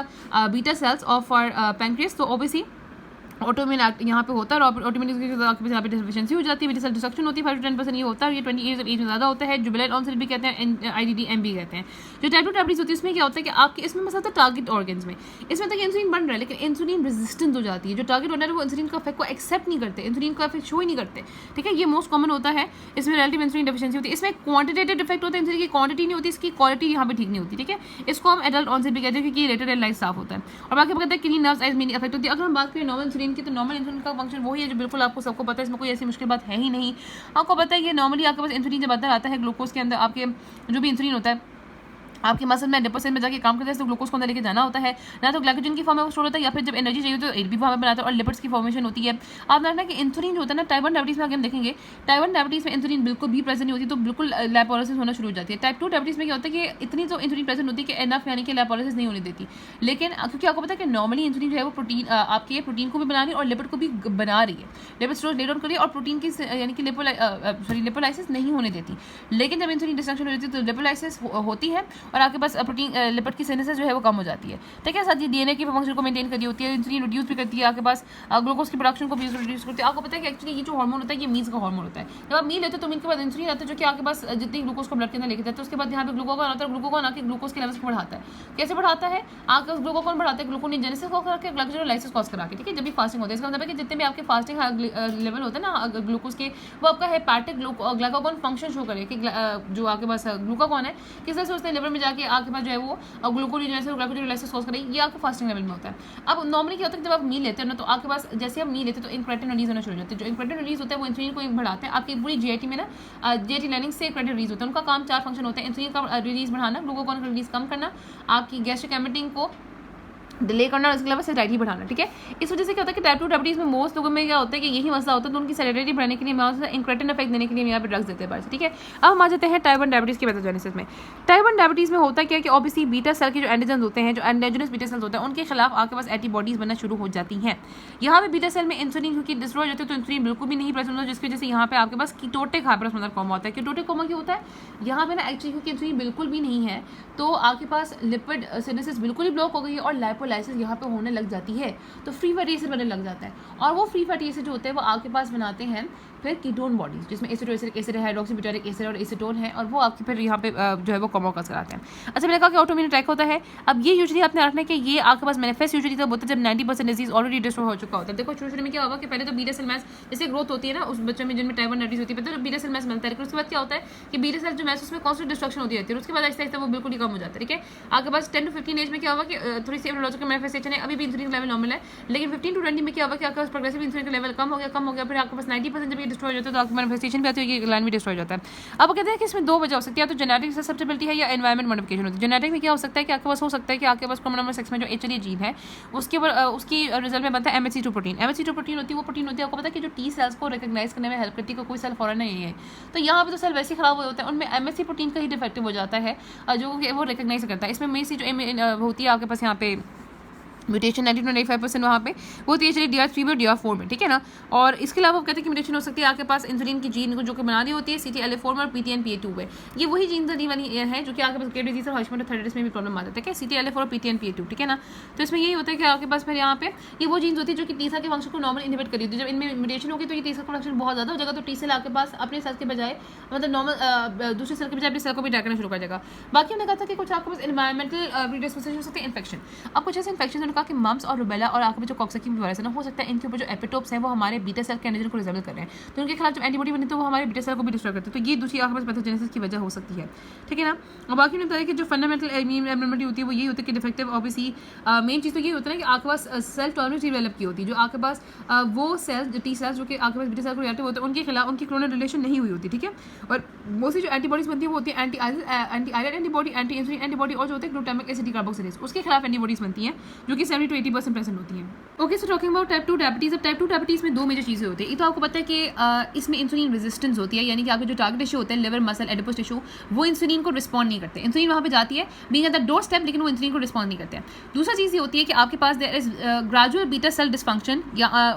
beta cells of our pancreas, तो obviously ऑटोमिन एक्ट यहाँ पे होता है और ऑटोमिन यहाँ पे डिफिशिएंसी हो जाती है, बीटा सेल डिस्ट्रक्शन होती है, 5 to 10% ये होता है। ये 20 ईयर्स ऑफ एज में ज़्यादा होता है। जुबिलेंट ऑनसेट भी कहते हैं, IDDM भी कहते हैं। जो टाइप 2 डायबिटीज होती है इसमें क्या होता है कि आपके इसमें मसला होता है टारगेट ऑर्गन्स में, इसमें तक इंसुलिन बन रहा है लेकिन इंसुलिन रेजिस्टेंट हो जाती है। जो टारगेट ऑर्गन है वो इंसुलिन का इफेक्ट को एक्सेप्ट नहीं करते, इंसुलिन का इफेक्ट शो ही नहीं करते, ठीक है। ये मोस्ट कॉमन होता है। इसमें रिलेटिव इंसुलिन डेफिशिएंसी होती है। इसमें क्वांटिटेटिव इफेक्ट होता है, इंसुलिन की क्वांटिटी नहीं होती, इसकी क्वालिटी यहाँ पे ठीक नहीं होती, ठीक है। इसको हम एडल्ट ऑनसेट भी कहते हैं क्योंकि रेटेड एंड लाइफ साफ होता है। और बाकी कहते हैं किडनी, नर्व्स, आइज में इफेक्ट होती है। अगर हम बात करें नॉर्मल इंसुलिन की तो नॉर्मल इंसुलिन का फंक्शन वही है जो बिल्कुल आपको सबको पता है, इसमें कोई ऐसी मुश्किल बात है ही नहीं। आपको पता है कि नॉर्मली आपके पास इंसुलिन जब आता है ग्लूकोज के अंदर, आपके जो भी इंसुलिन होता है आपके मसल में 100% में जाके काम करता है तो ग्लूकोज को अंदर लेके जाना होता है, ना तो ग्लाइकोजन की फॉर्म में वो स्टोर होता है या फिर जब एनर्जी चाहिए तो एटीपी फॉर्म में बनाता है और लिपिड्स की फॉर्मेशन होती है। आप जानना है कि इंसुलिन जो होता है ना टाइप 1 डायबिटीज में आगे हम देखेंगे, टाइप 1 डायबिटीज में इंसुलिन बिल्कुल भी प्रेजेंट नहीं होती, तो बिल्कुल लैपोलिसिस होना शुरू हो जाती है। टाइप 2 डायबिटीज में क्या होता है कि इतनी तो इंसुलिन प्रेजेंट होती है कि एनफ यानी कि लैपोलिसिस नहीं होने देती, लेकिन क्योंकि आपको पता है कि नॉर्मली इंसुलिन जो है वो प्रोटीन आपके प्रोटीन को भी बना रही है और लिपिड को भी बना रही है, लिपिड स्टोर लेट डाउन कर रही है और प्रोटीन की यानी कि लिपोलाइसिस नहीं होने देती। लेकिन जब इंसुलिन डिस्ट्रक्शन हो जाती है तो लिपोलाइसिस होती है और आपके पास प्रोटीन लिपिड की सिंथेसिस जो है वो कम हो जाती है। ठीक है, साथ ही डीएनए की फंक्शन को मेंटेन कर रही होती है, इंसुलिन रिड्यूस भी करती है, आपके पास ग्लूकोज की प्रोडक्शन को भी रिड्यूस करती है। आपको पता है कि एक्चुअली ये जो हार्मोन होता है ये मील का हार्मोन होता है। जब आप मील लेते हो तो मील के बाद इंसुलिन आता है जो कि आपके पास जितनी ग्लूकोज को ब्लड के अंदर लेके जाता है, उसके बाद यहाँ पे ग्लूकोगॉन आता है, ग्लूकोगॉन आके ग्लूकोज के लेवल्स को बढ़ाता है। कैसे बढ़ाता है? आपका ग्लूकोगॉन बढ़ाता है ग्लूकोनेजेनेसिस को करके, ग्लाइकोजेनोलाइसिस कॉज करा के। ठीक है, जब भी फास्टिंग होता है, इसका मतलब है कि जितने भी आपके फास्टिंग लेवल होता है ना ग्लूकोज के, वो आपका हेपाटिक ग्लाइकोगॉन फंक्शन शो करे कि जो आपके पास ग्लूकोगॉन है किस तरह से उसने लिवर में जाके आपके पास जो है वो ग्लूकोनेजेनेसिस और ग्लाइकोजेनोलाइसिस कॉज करे, ये आपको फास्टिंग लेवल में होता है। अब नॉर्मली क्या होता है जब आप मील लेते हैं ना, तो आपके पास जैसे आप मील लेते हैं तो इंक्रेटिन रिलीज होना शुरू हो जाता है। जो इंक्रेटिन रिलीज होता है वो इंसुलिन को बढ़ाते हैं। आपकी पूरी जीआईटी में ना जीआईटी लाइनिंग से इंक्रेटिन रिलीज होता है। उनका काम 4 फंक्शन होते हैं, इंसुलिन का रिलीज बढ़ाना, ग्लूकोगॉन का रिलीज कम करना, आपकी गैस्ट्रिक एमिटिंग को डिले करना और इसके अलावा सेडेटिविटी बढ़ाना। ठीक है, इस वजह से क्या होता है कि टाइप 2 डायबिटीज में मोस्ट लोगों में क्या होता है कि यही मसला होता है, तो उनकी सेडेटिविटी बढ़ाने के लिए मैं इंक्रेटिन इफेक्ट देने के लिए यहाँ पे ड्रग्स देते हैं। ठीक है, अब हम आ जाते हैं टाइप 1 डायबिटीज के पैथोजेनेसिस में। टाइप 1 डायबिटीज में होता है क्या कि ऑब्वियसली बीटा सेल के जो एंटीजन होते हैं, जो एंडोजेनस बीटा सेल्स होते हैं, उनके खिलाफ आपके पास एंटीबॉडीज बनना शुरू हो जाती हैं। यहाँ पे बीटा सेल में इंसुलिन क्योंकि डिस्ट्रॉय होती है तो इंसुलिन बिल्कुल भी नहीं प्रेजेंट होता, जिसकी वजह से यहाँ पे आपके पास कीटोटिक हाइपरऑस्मोलर कोमा होता है। कीटोटिक कोमा क्यों होता है? यहाँ पे ना एक्चुअली क्योंकि इंसुलिन बिल्कुल भी नहीं है तो आपके पास लिपिड सिंथेसिस बिल्कुल ही ब्लॉक हो गई है और लाइपोलाइसिस यहाँ पे होने लग जाती है, तो फ्री फैटी एसिड बनने लग जाता है। और वो फ्री फैटी एसिड जो होते हैं वो आपके पास बनाते हैं फिर कीटोन बॉडीज, जिसमें एसिटोएसिडिक एसिड है, हाइड्रोक्सीब्यूटारिक एसिड और एसीटोन है, और वो आपके फिर यहाँ पे जो है वो कोमा कॉज कराते हैं। अच्छा, मैंने कहा कि ऑटोइम्यून अटैक होता है। अब ये यूजुअली आपने रखना है कि ये आपके पास मैनिफेस्ट यूजुअली तब होता है जब 90% डिजीज ऑलरेडी डिस्ट्रॉय हो चुका होता है। देखो शुरू में क्या होगा कि पहले तो बीटा सेल मैस जैसे ग्रोथ होती है ना उस बच्चों में जिनमें टाइप 1 डायबिटीज होती है, तो बीटा सेल मैस बनता है, लेकिन उसके बाद क्या होता है कि बीटा सेल जो मैस उसमें कॉन्स्टेंट डिस्ट्रक्शन होती रहती है, उसके बाद आहिस्ता आहिस्ता वो बिल्कुल ही कम हो जाता है। ठीक है, आपके पास 10 to 15 एज में क्या होगा कि थोड़ी सी एपिडोलॉजिकल मैनिफेस्टेशन है, अभी भी इंसुलिन लेवल नॉर्मल है, लेकिन 15 to 20 में क्या होगा कि आपके पास प्रोग्रेसिव इंसुलिन का लेवल कम हो गया, फिर आपके पास 90% जब ये डिस्ट्रॉय हो जाता है तो आपकी मैनिफेस्टेशन भी आती है, ये ग्लैंड भी डिस्ट्रॉय हो जाता है। अब कहते हैं कि इसमें 2 वजह हो सकती है, या तो जेनेटिक ससेप्टेबिलिटी है या एनवायरमेंट मॉडिफिकेशन होती है। जेनेटिक में क्या हो सकता है कि आपके पास हो सकता है कि आपके पास क्रोमोसोम नंबर 6 में जो HLA जीन है उसके ऊपर उसकी रिजल्ट में बनता है MHC2 प्रोटीन। MHC2 प्रोटीन होती है, वो प्रोटीन होती है आपको पता है कि जो T सेल्स को रिकॉग्नाइज करने में हेल्प करती है, कोई सेल फॉरन नहीं है। तो यहाँ पे तो सेल वैसे ही खराब हो जाता है, उनमें MHC प्रोटीन का ही डिफेक्टिव हो जाता है जो कि वो रिकॉग्नाइज करता है। इसमें मेसी जो होती है आपके पास यहाँ पे म्यूटेशन 90-95% वहाँ पे वो होती है चलिए DR3 में और DR4 में। ठीक है ना, और इसके अलावा कहते हैं कि म्यूटेशन हो सकती है आपके पास इंसुलिन की जीन को जो कि बना रही होती है CTLA4 में और PTNPA2 में। ये वही जीन वाली है जो कि आपके पास ग्रेड डिजीज और हाइपरथायराइडिज्म में भी प्रॉब्लम आ जाता है। क्या CTLA4 और PTNPA2। ठीक है ना, तो इसमें यही होता है कि आपके पास फिर यहाँ पे ये वो जीन्स होती है जो कि टी सेल के फंक्शन को नॉर्मल इनहिबिट करी होती है। जब इनमें म्यूटेशन होगी तो ये टी सेल प्रोडक्शन बहुत ज़्यादा हो जाएगा, तो टी सेल आपके पास अपने सेल के बजाय मतलब नॉर्मल दूसरे सेल के बजाय अपने सेल को भी अटैक करना शुरू कर जाएगा। बाकी हमने कहा था कि कुछ आपके पास एनवायरमेंटल प्रीडिस्पोजिशन हो सकते हैं इन्फेक्शन। अब कुछ ऐसे इन्फेक्शन उन्होंने कहा कि मम्स और और आपके जो कॉक्सिकी वायरस है ना, हो सकता है इनके ऊपर जो एपिटोप्स हैं वो हमारे बीटा सेल के एंटीजन को रिजेबल कर रहे हैं, तो उनके खिलाफ जब एंटीबॉडी बनी तो वो हमारे बीटा सेल को भी डिस्ट्रॉय करते हैं। तो ये दूसरी आपके पास पैथोजेनेसिस की वजह हो सकती है। ठीक है ना, और बाकी ने बताया कि जो फंडामेंटल इम्यून एबनॉर्मलिटी होती है वो यही होती है कि डिफेक्टिव ऑब्वियसली मेन चीज़ तो ये होता है कि आपके पास सेल टॉलरेंस डेवलप की होती है, जो आपके पास वो सेल्स T सेल्स जो कि आपके पास बीटा सेल को रिएक्टिव होते हैं उनके खिलाफ उनकी क्लोनल रिलेशन नहीं हुई होती। ठीक है, और मोस्टली जो एंटीबॉडीज बनती है वो होती है anti iron antibody, anti insulin antibody, और जो होते हैं ग्लूटामिक एसिड कार्बोक्सिलेज, उसके खिलाफ एंटीबॉडीज बनती हैं जो कि 70 to 80% प्रेजेंट होती हैं। Okay, so talking about type 2 diabetes. अब टाइप 2 डायबिटीज में 2 मेजर चीज़ें होती है। ये तो आपको पता है कि इसमें इंसुलिन रेजिस्टेंस होती है, यानी कि आपके जो टारगेट टिश्यू होते हैं लिवर मसल एडिपोज टिश्यू वो इंसुलिन को रिस्पॉन्ड नहीं करते। इंसुलिन वहाँ पे जाती है being at the door step, लेकिन वो इंसुलिन को रिस्पॉन्ड नहीं करते हैं। दूसरा चीज़ ये होती है कि आपके पास there is gradual beta cell dysfunction या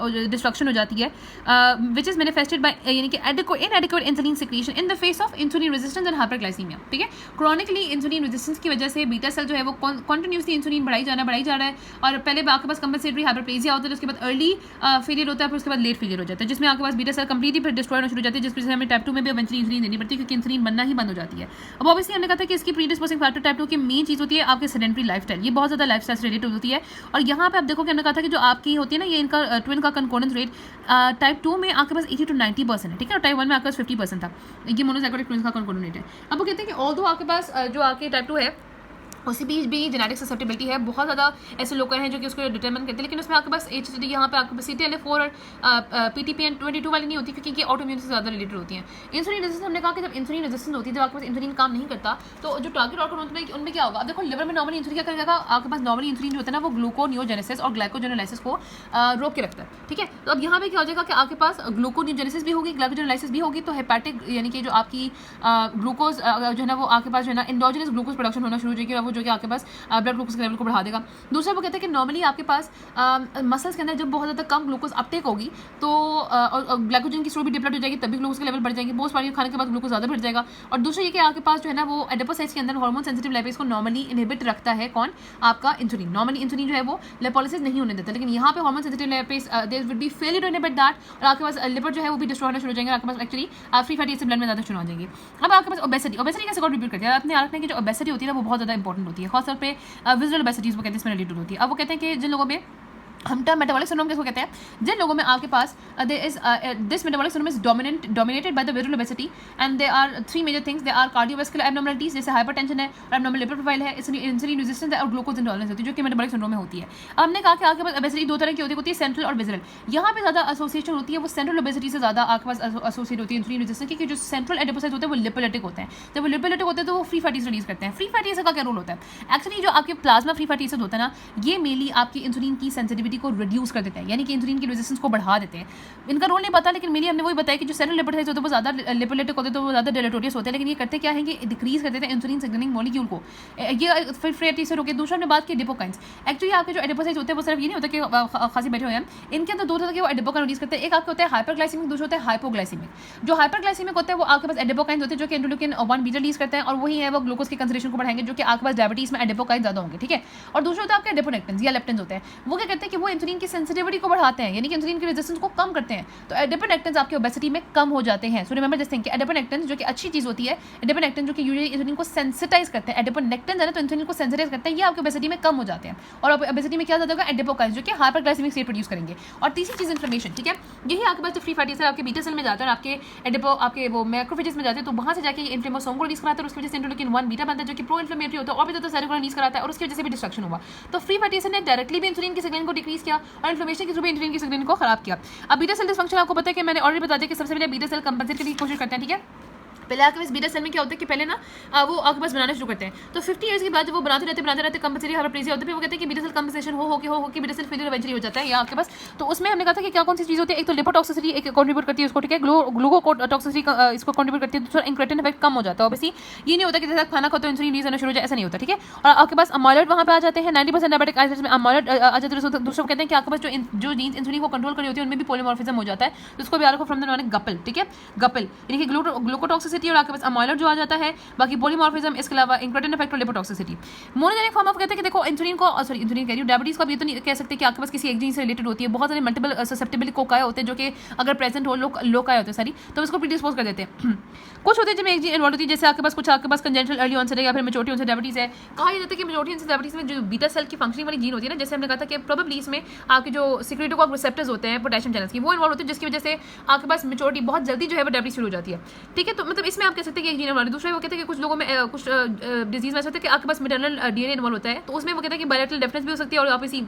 डिस्ट्रक्शन हो जाती है विच इज मैनिफेस्टेड बाय यानी कि inadequate insulin secretion in the face of insulin resistance and hyperglycaemia. ठीक है, क्रॉनिकली इंसुलिन रेजिस्टेंस की वजह से बीटा सेल जो है वो कंटिन्यूसली इंसुलिन बढ़ाई जा रहा है, और पहले आपके पास कंपनसेटरी हाइपरप्लेजिया होता है, उसके बाद अर्ली फेलियर होता है, फिर उसके बाद लेट फेलियर हो जाता है, जिसमें आपके पास बीटा सेल कंप्लीटली फिर डिस्ट्रॉय होना शुरू हो जाती है, जिस वजह से हमें टाइप 2 में भी इवेंचुअली इंसुलिन देनी पड़ती है क्योंकि इंसुलिन बनना ही बंद हो जाती है। अब ऑब्वियसली हमने कहा था कि इसकी प्रीडिस्पोजिंग फैक्टर टाइप 2 की मेन चीज़ होती है आपके सेडेंटरी लाइफस्टाइल। ये बहुत ज़्यादा लाइफस्टाइल से रिलेटेड होती है, और यहाँ पे आप देखो कि हमने कहा था कि जो आपकी होती है ना ये इनका ट्विन का कंकॉर्डेंस रेट टाइप 2 में आपके पास 80 to 90% है। ठीक है, और टाइप 1 में आपके पास 50% था। ये मोनोजाइगोटिक ट्विन का कंकॉर्डेंस रेट है। अब वो कहते हैं कि ऑल्दो आपके पास जो आपके टाइप 2 है उसी बीच भी जेनेटिक ससेप्टेबिलिटी है, बहुत ज़्यादा ऐसे लोग हैं जो कि उसको डिटरमिन करते हैं, लेकिन उसमें आपके पास HCD यहाँ पे आपके पास CTLA4 और PTPN22 वाली नहीं होती क्योंकि ये ऑटोइम्यून से ज़्यादा रिलेटेड होती हैं। इंसुलिन रेजिस्टेंस हमने कहा कि जब इंसुलिन रेजिस्टेंस होती है, जब आपके पास इंसुलिन काम नहीं करता तो जो टारगेट ऑर्गन होते हैं उनमें क्या होगा। अब देखो लिवर में नॉर्मली इंसुलिन क्या करेगा, आपके पास नॉर्मली इंसुलिन जो होता है ना वो ग्लूकोनियोजेनेसिस और ग्लाइकोजेनोलाइसिस को रोक के रखता है। ठीक है, तो अब यहाँ पे क्या हो जाएगा कि आपके पास ग्लूकोनियोजेनेसिस भी होगी, ग्लाइकोजेनोलाइसिस भी होगी, तो हेपेटिक यानी कि जो आपकी ग्लूकोज जो है ना वो आपके पास जो है ना इंडोजेनस ग्लूकोज प्रोडक्शन होना शुरू हो जाएगी, वो वो जो कि आपके पास ब्लड ग्लूकोज के लेवल को बढ़ा देगा। दूसरा वो कहते हैं कि नॉर्मली आपके पास मसल्स के अंदर जब बहुत ज़्यादा कम ग्लूकोज अपटेक होगी तो ग्लाइकोजन की स्टोर भी डिप्लेट हो जाएगी, तभी ग्लूकोज के लेवल बढ़ जाएंगे, बहुत सारी खाने के बाद ग्लूकोज ज़्यादा बढ़ जाएगा। और दूसरा ये कि आपके पास जो है ना वो एडिपोसाइट्स के अंदर हार्मोन सेंसिटिव लिपिड्स को नॉर्मली इनहिबिट रखता है कौन, आपका इंसुलिन। नॉर्मली इंसुलिन जो है वो लिपोलिसिस नहीं होने देता, लेकिन यहाँ पे hormone sensitive lipids there would be failure to inhibit that, और आपके पास लिपिड जो है वो भी डिस्ट्रॉय होना शुरू हो जाएंगे, आपके पास actually free fatty acid blood में ज़्यादा शुरू हो जाएंगे। अब आपके पास ओबेसिटी कैसे कॉन्ट्रीब्यूट करती है, आपने याद रखना है कि जो ओबेसिटी होती है ना वो बहुत ज़्यादा इंपॉर्टेंट होती है, खासतौर पर विजुअल ओबेसिटीज वो कहते हैं इसमें रिलेटेड होती है। अब वो कहते हैं कि जिन लोगों में हम टर्म मेटाबॉलिक सिंड्रोम किसको कहते हैं, जिन लोगों में आपके पास this metabolic syndrome is dominated by the visual obesity and they are 3 major things, they are cardiovascular abnormalities जैसे हाइपरटेंशन है और एब्नॉर्मल लिपिड प्रोफाइल है, इंसुलिन रेजिस्टेंस है और ग्लूकोज इंटॉलरेंस होती है जो कि मेटाबॉलिक सिंड्रोम में होती है। अब हमने कहा कि आपके पास ओबेसिटी 2 तरह की होती है सेंट्रल और विजुअल। यहाँ पे ज़्यादा एसोसिएशन होती है वो सेंट्रल ओबेसिटी से ज़्यादा आपके पास एसोसिएट होती है इंसुलिन रेजिस्टेंस की, जो सेंट्रल एडिपोसाइट्स होते हैं वो लिपोलिटिक होते हैं। जब वो लिपोलिटिक होते हैं तो वो फ्री फैटी रिलीज करते हैं। फ्री फैटी एसिड का क्या रोल होता है, एक्चुअली जो आपके प्लाज्मा फ्री फैटी एसिड होता है ना, ये मेनली आपकी इंसुलिन की सेंसिटिविटी को रिड्यूस कर देते हैं, यानी कि इंसुलिन की रेजिस्टेंस को बढ़ा देते हैं। इनका रोल नहीं पता, लेकिन मेनली हमने वही बताया कि जो सेंट्रल लिपिड होते हैं वो ज़्यादा लिपोलिटिक होते हैं तो वो ज़्यादा डेलेटोरियस होते हैं, लेकिन ये करते क्या है कि डिक्रीज कर देते हैं इंसुलिन सिग्नलिंग मॉलिक्यूल को, ये फ्री फैटी एसिड हो गया। दूसरा हमने बात की एडिपोकाइंस। एक्चुअली आपके जो एडिपोसाइट्स होते हैं वो सिर्फ ये नहीं होता कि खासी बैठे हुए हैं, इनके अंदर 2 तरह के वो एडिपोकाइन रिलीज करते हैं। एक आपके होता है हाइपरग्लाइसेमिक, दूसरा होता है हाइपोग्लाइसेमिक। जो हाइपरग्लाइसेमिक होते हैं वो आपके पास एडिपोकाइन होते हैं जो कि इंटरल्यूकिन 1 बीटा रिलीज करते हैं, और वही है वो ग्लूकोज के कंसंट्रेशन को बढ़ाएंगे, जो कि आपके पास डायबिटीज में एडिपोकाइन ज़्यादा होंगे, ठीक है। और दूसरा होता है आपके एडिपोनेक्टिन्स या लेप्टिन्स होते हैं, वो क्या करते हैं कि वो इंसुलिन की सेंसिटिविटी को बढ़ाते हैं, यानी कि इंसुलिन की रेजिस्टेंस को कम करते हैं। तो एडिपोनेक्टिन्स आपके ओबेसिटी में कम हो जाते हैं। सो रिमेंबर दिस थिंग कि एडिपोनेक्टिन्स जो कि अच्छी चीज़ होती है, एडिपोनेक्टिन जो कि यूजुअली इंसुलिन को सेंसिटाइज करते हैं, एडिपोनेक्टिन्स है ना तो इंसुलिन को सेंसिटाइज करते हैं, ये आपके ओबेसिटी में कम हो जाते हैं। और ओबेसिटी में क्या ज़्यादा होगा, एडिपोकाइंस जो कि हाइपरग्लाइसेमिक स्टेट प्रोड्यूस करेंगे। और तीसरी चीज़ इन्फ्लेमेशन, ठीक है। यही आपके पास जो फ्री फैटी एसिड आपके बीटा सेल में जाता है और आपके वो मैक्रोफेजेस में जाते हैं, तो वहाँ से जाके इंफ्लेमेसोम को रिलीज कराता है, और उसकी वजह से इंटरल्यूकिन 1 बीटा बनता है जो कि प्रो इन्फ्लेमेटरी होता है, और भी ज़्यादा साइटोकाइन रिलीज कराता है, और उसकी वजह से भी डिस्ट्रक्शन हुआ। तो फ्री फैटी एसिड ने डायरेक्टली भी इंसुलिन की सिग्नलिंग को डिक्रीज किया और इन्फ्लेमेशन के थ्रू भी इंसुलिन की सिग्नलिंग को खराब किया। अब बीटा सेल डिस्फंक्शन आपको पता है कि मैंने ऑलरेडी बता दिया कि सबसे पहले बीटा सेल कंपनसेट करने की कोशिश करते हैं, ठीक है। पहले आपके पास बीटा सेल में क्या होता है कि पहले ना वो आपके पास बनाना शुरू करते हैं, तो 50 ईयर्स के बाद जब वो बनाते रहते कंपल्सरी हाइपरप्लेजिया होता है, फिर वो कहते हैं कि बीटा सेल कंपनसेशन हो के बीटा सेल फेलियर इवेंचुअली हो जाता है। या आपके पास तो उसमें हमने कहा था कि क्या कौन सी चीज़ होती है, एक तो लिपोटॉक्सिसिटी एक कंट्रीब्यूट करती है उसको, ठीक है, ग्लूकोटॉक्सिसिटी इसको कंट्रीब्यूट करती है, दूसरा इंक्रेटिन इफेक्ट कम हो जाता है। ऑब्वियसली ये नहीं होता कि जैसे खाना खाते हो इंसुलिन रिलीज होना शुरू हो जाए, ऐसा नहीं होता, ठीक है। और आपके पास अमाइलॉइड वहाँ पे आ जाते हैं, 90% डायबिटिक आइसोलेट्स में अमाइलॉइड आ जाते हैं। दूसरा कहते हैं कि आपके पास जो जीन्स इंसुलिन को कंट्रोल कर रही होती है उनमें भी पॉलीमॉर्फिज्म हो जाता है, तो उसको भी आर फ्रॉम द नॉन गपल, ठीक है, गपल यानी कि ग्लूकोटॉक्सिसिटी और आपके पास अमाइलॉइड जो आ जाता है, बाकी पॉलीमॉर्फिज्म, इसके अलावा इंक्रेटिन इफेक्ट और लिपोटॉक्सिसिटी। मोनोजेनिक फॉर्म ऑफ कहते हैं कि देखो इंसुलिन को इंसुलिन कह रही हूँ डायबिटीज को, अब ये तो नहीं कह सकते कि आपके पास किसी एक जीन से रिलेटेड होती है, बहुत सारे मल्टीपल ससेप्टेबल कोकाया होते हैं जो कि अगर प्रेजेंट हो लोकाया होते हैं सारी, तो उसको प्रीडिस्पोज कर देते हैं। कुछ होते हैं जिनमें एक जीन इन्वॉल्व होती है, जैसे आपके पास कंजेनिटल अर्ली ऑनसेट है या फिर मेच्योरिटी ऑनसेट डायबिटीज है। कहा जाता है कि मेच्योरिटी ऑनसेट डायबिटीज में जो बीटा सेल की फंक्शनिंग वाली जीन होती है ना, जैसे हमने कहा था कि प्रोबेबली इसमें आपके जो सिक्रेटोकॉक रिसेप्टर्स होते हैं पोटेशियम चैनल्स की, वो इन्वॉल्व होते हैं, जिसकी वजह से आपके पास मेच्योरिटी बहुत जल्दी जो है वो डायबिटीज शुरू हो जाती है, ठीक है। तो मतलब इसमें आप कह सकते हैं कि एक जीन इन्वॉल्व है। दूसरा वो कहते हैं कि कुछ लोगों में कुछ डिजीज में ऐसा होता है कि आपके पास मैटरनल डीएनए इन्वॉल्व होता है, तो उसमें वो कहते हैं कि बायलैटरल डेफिनेंस भी हो सकती है और आप इसी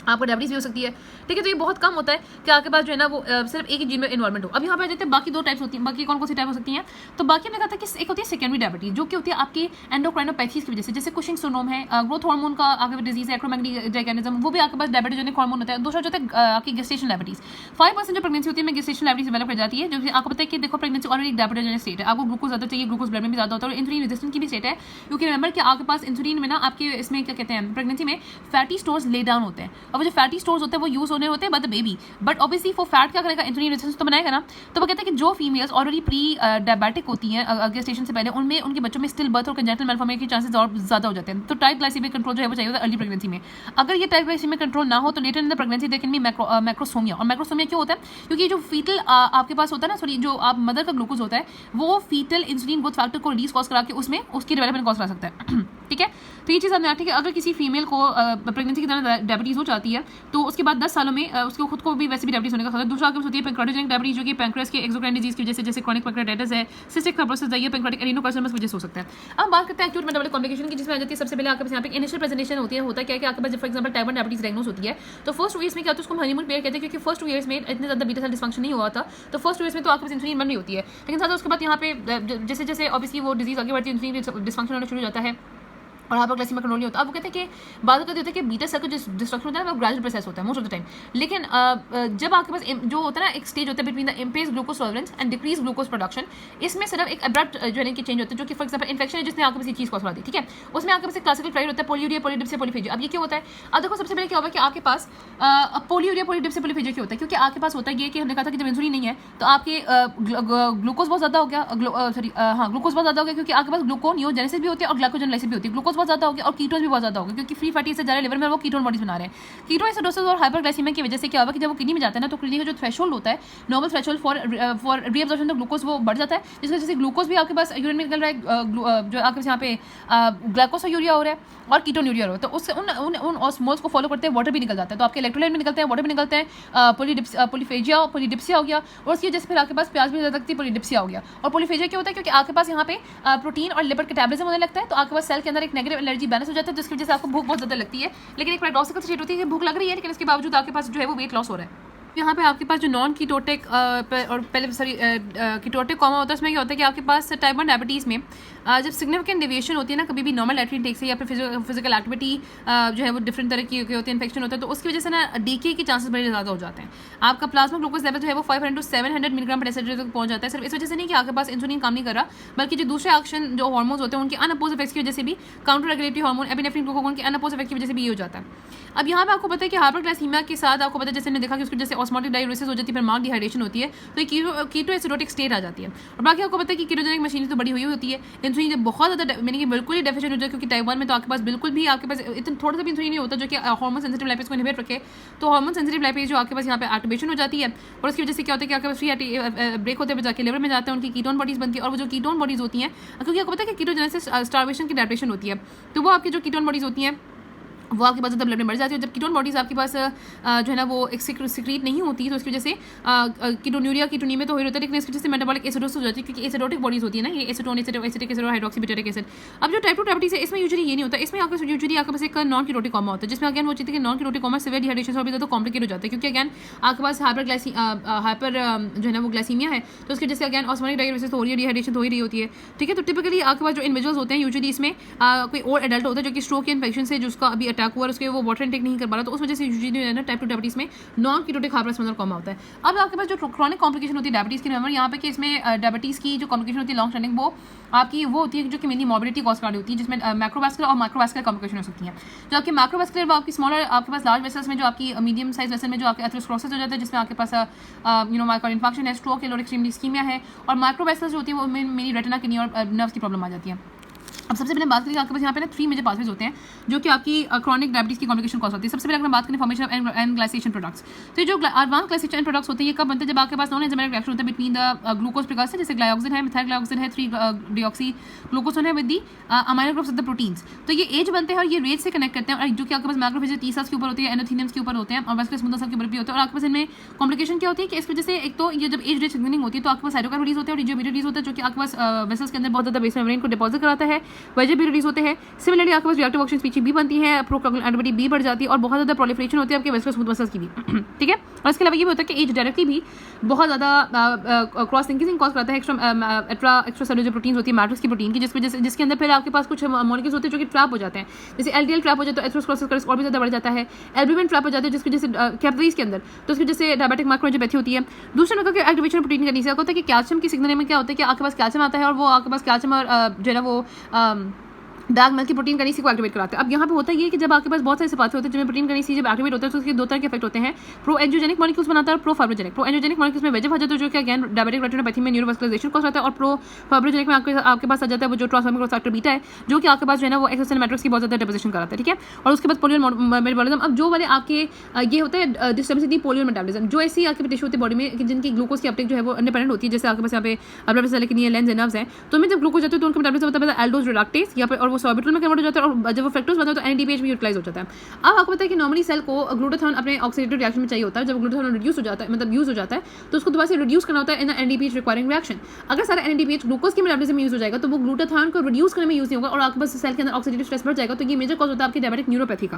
आपको डायबिटीज भी हो सकती है, ठीक है। तो ये बहुत कम होता है कि आपके पास जो है ना वो सिर्फ एक ही जीन में इन्वॉल्वमेंट हो। अब यहाँ पे आ जाते हैं बाकी 2 टाइप्स होती हैं, बाकी कौन सी टाइप हो सकती हैं। तो बाकी हमने कहा था कि एक होती है सेकेंडरी डायबिटीज जो कि होती है आपकी एंडोक्राइनोपैथीज की वजह से, जैसे कुशिंग सिंड्रोम है, ग्रोथ हार्मोन का आपके डिजीज है, एक्रोमैग्नेटिज्म, वो भी आपके पास डायबिटोजेनिक हार्मोन होता है। दूसरा जो होता है आपकी गेस्टेशन डायबिटीज, 5% जो प्रेगनेंसी होती है में गेस्टेशन डायबिटीज डेवलप कर जाती है, जो आपको पता है कि देखो प्रेगनेंसी ऑलरेडी एक डायबिटोजेनिक स्टेट है, आपको ग्लूकोज ज़्यादा चाहिए, ग्लूकोज ब्लड में भी ज़्यादा होता है, और इंसुलिन रेजिस्टेंट की भी स्टेट है, क्योंकि रिमेंबर कि आपके पास इंसुलिन में ना आपके इसमें क्या कहते हैं प्रेगनेंसी में फैटी स्टोर्स ले डाउन होते हैं, और वो जो फैटी स्टोर्स होते हैं वो यूज होने होते हैं by the baby, but obviously वो फैट क्या करेगा, इंसुलिन रेजिस्टेंस तो बनाएगा ना। तो वो कहते हैं कि जो फीमेल्स ऑलरेडी प्री डायबिटिक होती हैं गेस्टेशन से पहले, उनमें उनके बच्चों में स्टिल बर्थ और कंजेनिटल मैलफॉर्मेशन के चांसेस और ज़्यादा हो जाते हैं। तो टाइप ग्लाइसेमिक कंट्रोल जो है वो चाहिए होता है अर्ली प्रेगनेंसी में। अगर ये टाइप ग्लाइसेमिक कंट्रोल ना हो तो later in the pregnancy they can be macrosomia. और मैक्रोसोमिया क्यों होता है, क्योंकि जो फीटल आपके पास होता है ना, सॉरी जो आप मदर का ग्लूकोज होता है वो फीटल इंसुलिन ग्रोथ फैक्टर को रिलीज कॉज करा के उसमें उसकी डेवलपमेंट कॉज करा सकता है, ठीक है। तो ये चीज़ आपने ठीक है, अगर किसी फीमेल को प्रेगनेंसी की तरह डायबिटीज हो जाती है तो उसके बाद 10 सालों में उसको खुद को भी वैसे भी डायबिटीज होने का खतरा। दूसरा आपके पास होती है पैंक्रेटिक डायबिटीज जो कि पैंक्रियास के एक्सोक्राइन डिजीज की वजह से, जैसे क्रॉनिक पैंक्रेटाइटिस है, सिस्टिक फाइब्रोसिस है, पैंक्रेटिक एडिनोकार्सिनोमा की वजह से हो सकता है। अब बात करते हैं एक्यूट मेटाबॉलिक कॉम्प्लिकेशन की, जिसमें आ जाती है सबसे पहले आपके पास यहाँ पे इनिशियल प्रेजेंटेशन होती है, होता है क्या कि आपके पास for example type 1 diabetes diagnose होती है, तो फर्स्ट 2 ईयर्स में क्या होता है उसको हनीमून पीरियड कहते हैं, क्योंकि फर्स्ट 2 ईयर्स में इतने ज़्यादा बीटा सेल डिस्फंक्शन नहीं हुआ था, तो फर्स्ट 2 ईयर्स में तो आपके पास इंसुलिन बन रही होती है, लेकिन साथ उसके बाद यहाँ पे जैसे जैसे ऑब्वियसली वो डिजीज आगे बढ़ती है इंसुलिन डिस्फंक्शन होना शुरू हो जाता है, और हाइपोग्लाइसीमिया कंट्रोल नहीं होता। अब वो कहते हैं कि बात होती है कि बीटा सेल का जो डिस्ट्रक्शन होता है ना वो ग्रेजुअल प्रोसेस होता है मोस्ट ऑफ द टाइम। लेकिन जब आपके पास जो होता है ना एक स्टेज होता है between the impaired glucose tolerance and decrease glucose production, इसमें सिर्फ एक अब्रप्ट जो है कि चेंज होता है, जो कि फॉर एग्जाम्पल इन्फेक्शन है जिसने आपके पास ये चीज़ कॉज करा दी, ठीक है, उसमें आपके पास एक क्लासिकल क्राइड होता है पोलियूरिया पॉलीडिप्सिया पॉलीफेजिया। अब ये क्या होता है? अब देखो सबसे पहले क्या होगा कि आपके पास पोलियूरिया पॉलीडिप्सिया पॉलीफेजिया क्या होता है, क्योंकि आपके पास होता है ये कि हमने कहा था कि जब इंसुलिन नहीं है तो आपके ग्लूकोज बहुत ज़्यादा हो गया, ग्लूकोज बहुत ज़्यादा हो गया, क्योंकि आपके पास ग्लूकोनियोजेनेसिस भी होती है और ग्लाइकोजेनेसिस भी होती है, ग्लूकोज बहुत ज़्यादा हो गया और कीटोन भी बहुत ज़्यादा होगा, क्योंकि फ्री फैटी एसिड जा रहा है लिवर में, वो कीटोन बॉडीज बना रहे हैं। कीटोएसिडोसिस और हाइपरग्लाइसीमिया की वजह से क्या होगा कि जब वो किडनी में जाता है ना तो किडनी का जो थ्रेशोल्ड होता है, normal threshold for reabsorption of glucose, वो बढ़ जाता है, जिसकी वजह से ग्लूकोज भी आपके पास यूरिन में निकल रहा है, जो आपके पास यहाँ पे ग्लाइकोसोयूरिया हो रहा है और कीटोन यूरिया हो रहा है, तो उससे उन ऑस्मोल्स को फॉलो करते हैं वाटर भी निकल जाता है, तो आपके इलेक्ट्रोलाइट भी निकलते हैं, वाटर भी निकलते हैं, पोलीफेजिया पॉलीडिप्सिया हो गया, और उसकी वजह से फिर आपके पास प्याज भी ज़्यादा लगती है, पोलीडिप्सिया हो गया। और पोलीफेजिया क्या होता है? क्योंकि आपके पास यहाँ पे प्रोटीन और लिपिड कैटाबॉलिज्म होने लगता है, तो आपके पास सेल के अंदर एक नेगेटिव एनर्जी बैलेंस हो जाता है, जिसकी वजह से आपको भूख बहुत ज़्यादा लगती है। लेकिन एक पैराडॉक्सिकल स्टेट होती है कि भूख लग रही है लेकिन इसके बावजूद आपके पास जो है वो वेट लॉस हो रहा है। यहाँ पे आपके पास जो नॉन कीटोटिक और पहले कीटोटिक कॉमा होता है, उसमें क्या होता है कि आपके पास टाइप 1 डायबिटीज़ में जब सिग्निफिकेंट डेविएशन होती है ना कभी भी नॉर्मल डाइटरी इंटेक से या फिर फिजिकल एक्टिविटी जो है वो डिफरेंट तरह की होती है, इन्फेक्शन होता है, तो उसकी वजह से ना डीके के चांसेस बड़े ज़्यादा हो जाते हैं। आपका प्लाज्मा ग्लूकोज लेवल जो है वो 500 to 700 मिलीग्राम पर डेसीलीटर तक पहुंच जाता है, सिर्फ इस वजह से नहीं कि आपके पास इंसुलिन काम नहीं कर रहा, बल्कि जो दूसरे एक्शन जो हार्मोन्स होते हैं उनके अनअपोज इफेक्ट्स की वजह से भी, counter regulatory hormone epinephrine glucagon के अनअपोज इफेक्ट की वजह से भी ये हो जाता है। अब यहाँ पे आपको पता है कि हाइपरग्लाइसीमिया के साथ आपको पता है जैसे हमने देखा कि उसकी जैसे ऑस्मोटिक डाययूरेसिस हो जाती है, फिर मार्क डिहाइड्रेशन होती है, तो ये कीटोएसिडोटिक स्टेट आ जाती है। और बाकी आपको पता है कि कीटोजेनिक मशीनरी तो बड़ी हुई होती है, इंसुलिन जब बहुत ज़्यादा मैंने कि बिल्कुल ही डेफिशिएंट हो जाए, क्योंकि टाइप 1 में तो आपके पास बिल्कुल भी आपके पास इतना थोड़ा सा भी इंसुलिन नहीं होता जो कि हार्मोन सेंसिटिव लाइपेज को इनहिबिट रखे, तो हार्मोन सेंसिटिव लाइपेज जो आपके पास यहाँ पे एक्टिवेशन हो जाती है, और उसकी वजह से क्या होता है कि आपके पास फ्री ब्रेक होते हुए जाके लिवर में जाते हैं, उनकी कीटोन बॉडीज बनती है, और वो जो कीटोन बॉडीज होती हैं, क्योंकि आपको पता है कि कीटोजेनेसिस स्टार्वेशन की डेप्रेशन होती है, तो वो आपकी जो कीटोन बॉडीज होती हैं वो आपके पास ज़्यादा ब्लड में बढ़ जाती है। जब कीटोन बॉडीज़ आपके पास जो है ना वो सिक्रीट नहीं होती, तो उसकी वजह से कीटोन्यूरिया कीटोनीमिया तो हो रहता है, लेकिन इसकी वजह से मेटाबॉलिक एसिडोसिस हो जाती है, क्योंकि एसिडोटिक बॉडीज़ होती है ना, ये एसीटोन एसिटिक एसिड और हाइड्रोक्सीबिटेरिक एसिड। अब जो टाइप 2 डायबिटीज है इसमें यूजुअली ये नहीं होता, इसमें आपके यूजुअली आपके पास एक नॉन कीटोटिक कॉमा होता है, जिसमें अगेन वो चीज़ कि non ketotic comma severe dehydration से और भी ज़्यादा कॉम्प्लिकेट हो जाता है, क्योंकि अगेन आपके पास हाइपर जो है ना वो ग्लाइसीमिया है, तो उसकी वजह से अगेन ऑस्मोटिक डाययूरेसिस हो रही है, डिहाइड्रेशन हो ही रही होती है, ठीक है। तो टिपिकली आपके पास जो इंडिविजुअल्स होते हैं यूजुअली इसमें कोई और एडल्ट होता है जो कि स्ट्रोक या इन्फेक्शन से जिसका अभी अटैक हुआ, उसके वो वाटर इंटेक नहीं कर पा रहा, तो उस वजह से यूजुअली है ना टाइप 2 डायबिटीज में नॉन कीटोटिक हाइपरस्मोलर कॉमा होता है। अब आपके पास जो क्रॉनिक कॉम्प्लिकेशन होती है डायबिटीज की, नंबर यहाँ पे कि इसमें डायबिटीज की जो कॉम्प्लिकेशन होती है लॉन्ग स्टैंडिंग, वो आपकी वो होती है जो कि मेनली मॉर्बिडिटी कॉज कर रही होती है, जिसमें मैक्रोवास्कुलर और माइक्रोवास्कुलर कॉम्प्लिकेशन हो सकती है। जो आपकी मैक्रोवास्कुलर वो आपकी स्मॉलर आपके पास लार्ज वेसल्स में, जो आपकी मीडियम साइज वेसल में जो आपके एथेरोस्क्लेरोसिस हो जाता है, जिसमें आपके पास माइक्रोड इन्फेक्शन है, स्ट्रोक है, एक्सट्रीमली इस्कीमिया है, और माइक्रोवेसल्स जो होती है वो मेरी रेटिना किडनी और नर्व्स की प्रॉब्लम आ जाती है। अब सबसे पहले बात करें आपके पास यहाँ पे ना 3 मेजर पाथवेज होते हैं जो कि आपकी क्रॉनिक डायबिटीज की कॉम्प्लिकेशन कॉज होती है। सबसे पहले अगर हम बात करें फॉर्मेशन ऑफ एन ग्लाइसेशन प्रोडक्ट्स, तो जो एडवांस ग्लाइसेशन प्रोडक्ट्स होते हैं ये कब बनते हैं? जब आपके पास नॉन एंजाइमेटिक रिएक्शन होता है बिटवीन द ग्लूकोज प्रिकर्सर, जैसे ग्लाइऑक्सिन है, मिथाइल ग्लाइऑक्सिन है, 3-डीऑक्सी ग्लूकोजोन है with the amino groups of the proteins, तो ये एज बनते हैं और ये रेट से कनेक्ट करते हैं, और जो कि आपके पास मैक्रोफेज टी सेल्स के ऊपर होती है, एंडोथेलियम्स के ऊपर होते हैं, और वास्कुलर स्मूथ सेल के ऊपर भी होते हैं। और आपके पास इनमें कॉम्प्लिकेशन क्या होती है कि इस वजह से एक तो ये जब एज रेट सिग्नलिंग होती है तो आपके पास साइटोकाइन रिलीज होते हैं, और जो रिलीज होता है जो कि आपके पास वेसल्स के अंदर बहुत ज़्यादा बेस मेम्ब्रेन को डिपॉजिट कराता है, वजह भी रिलीज होते हैं। सिमिलरली आपके पास रिएक्टिव ऑक्सीजन स्पीची भी बनती है, प्रोकॉगुलेंट एंटीबॉडी भी बढ़ जाती है, और बहुत ज़्यादा प्रोलिफरेशन होती है आपके वेस्कुलर स्मूथ मसल्स की भी, ठीक है। और इसके अलावा ये भी होता है कि एज डायरेक्टली भी बहुत ज़्यादा क्रॉस लिंकिंग कॉज करता है एक्स्ट्रा सेलुलर प्रोटीन्स होती है मैट्रिक्स की प्रोटीन की, जिसके अंदर फिर आपके पास कुछ मॉलिक्यूल्स होते हैं जो कि ट्रैप हो जाते हैं, जैसे एलडीएल ट्रैप हो जाए तो एथेरोस्क्लेरोसिस का रिस्क और भी ज़्यादा बढ़ जाता है, एल्ब्यूमिन ट्रैप हो जाता है जिसकी वजह से कैपिलरीज के अंदर, तो उसकी वजह से डायबिटिक माइक्रोएंजियोपैथी होती है। दूसरे नंबर के एक्टिवेशन प्रोटीन करने से होता है कि कैल्शियम की सिग्नलिंग में क्या होता है कि आपके पास कैल्शियम आता है, और वो आपके पास कैल्शियम और जो है ना वो डार्क मिल्क की प्रोटीन कनीसी को एक्टिवेट कराते हैं। अब यहाँ पे होता है ये कि जब आपके पास बहुत सारे पाथवे होते हैं जिनमें प्रोटीन कनीसी जब एक्टिवेट होता है तो उसके 2 तरह के इफेक्ट होते हैं, प्रो एंजियोजेनिक मॉलिक्यूल्स बनाता है और प्रो फाइब्रोजेनिक। प्रो एंजियोजेनिक मॉलिक्यूल्स में वेजफ आ जाता है जो कि अगेन डायबिटिक रेटिनोपैथी में न्यूरोवास्कुलराइजेशन कॉज होता है, और प्रो फाइब्रोजेनिक में आपके पास आ जाता है वो जो ट्रांसफॉर्मिंग ग्रोथ फैक्टर बीटा है जो कि आपके पास जो है ना वो एक्सोसेल मैट्रिक्स की बहुत ज़्यादा डिपोजिशन कराता है, ठीक है। और उसके बाद पोलियो मेटाबॉलिज्म, अब जो वाले आपके ये होता है डिस्टर्बेंस दी पोलियो मेटाबॉलिज्म, जो ऐसी आपके टिश्यू होती है बॉडी में जिनकी ग्लूकोज की अपटेक जो है वो इंडिपेंडेंट होती है, जैसे आपके पास यहाँ पे ब्लड वेसल की लेंस एंड नर्व्स हैं, तो में जब ग्लूकोज जाते हैं तो उनका मेटाबॉलिज्म होता है एल्डोज रिडक्टेज या फिर, और वो सॉर्बिटल में कन्वर्ट हो जाता है, और जब वो फ्रैक्टोज बनता है तो एनएडीपीएच भी यूटिलाइज हो जाता है। अब आपको पता है कि नॉर्मली सेल को ग्लूटाथायोन अपने ऑक्सीडेटिव रिएक्शन में चाहिए होता है, जब ग्लूटाथायोन रिड्यूस हो जाता है मतलब यूज हो जाता है तो उसको दोबारा से रिड्यूस करना होता है इन एनएडीपीएच रिक्वायरिंग रिएक्शन। अगर सारा एनएडीपीएच ग्लूकोज के मेटाबॉलिज्म में यूज हो जाएगा तो वो ग्लूटाथायोन को रिड्यूस करने में यूज नहीं होगा, और आपके पास सेल के अंदर ऑक्सीडेटिव स्ट्रेस बढ़ जाएगा, तो ये मेजर कॉज होता है आपकी डायबिटिक न्यूरोपैथी का।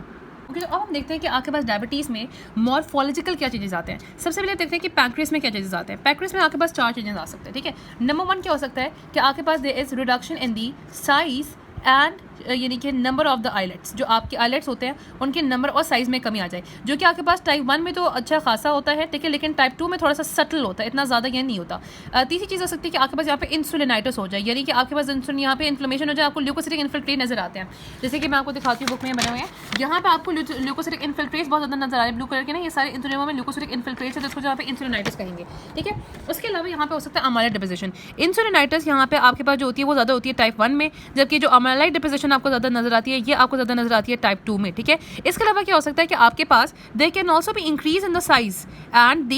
ओके, तो अब हम देखते हैं कि आपके पास डायबिटीज़ में मॉर्फोलॉजिकल क्या चेंजेस आते हैं। सबसे पहले देखते हैं कि पैंक्रियास में क्या चेंजेस आते हैं। पैंक्रियास में आपके पास 4 चेंजेस आ सकते हैं, ठीक है। नंबर 1 क्या हो सकता है कि आपके पास there is reduction in the size and यानी कि नंबर ऑफ द आइलेट्स, जो आपके आइलेट्स होते हैं उनके नंबर और साइज़ में कमी आ जाए, जो कि आपके पास टाइप 1 में तो अच्छा खासा होता है, ठीक है, लेकिन टाइप 2 में थोड़ा सा सटल होता है, इतना ज़्यादा ये नहीं होता। तीसरी चीज़ हो सकती है कि आपके पास यहाँ पे इंसुलिनाइटिस हो जाए, यानी कि आपके पास इंसुलिन यहाँ पे इन्फ्लेमेशन हो जाए, आपको ल्यूकोसिटिक इन्फिल्ट्रेट नजर आते हैं, जैसे कि मैं आपको दिखाती हूँ, बुक में बने हुए हैं, यहाँ पे आपको ल्यूकोसिटिक इन्फिल्ट्रेट्स बहुत ज़्यादा नजर आ रहे हैं, ब्लू कलर के ना, ये सारे इंसुलिन में ल्यूकोसिटिक इन्फिल्ट्रेट्स है, जिसको यहाँ पे इंसुलिनाइटिस कहेंगे, ठीक है। उसके अलावा यहाँ पे हो सकता है अमाइलेट डिपोजिशन। इंसुलिनाइटिस यहाँ पे आपके पास जो होती है वो ज़्यादा होती है टाइप 1 में, जबकि जो अमाइलेट डिपोजिशन आपको ज़्यादा नजर आती है ये आपको ज़्यादा नजर आती है टाइप 2 में, ठीक है। इसके अलावा क्या हो सकता है कि आपके पास दे कैन ऑल्सो भी increase in the size and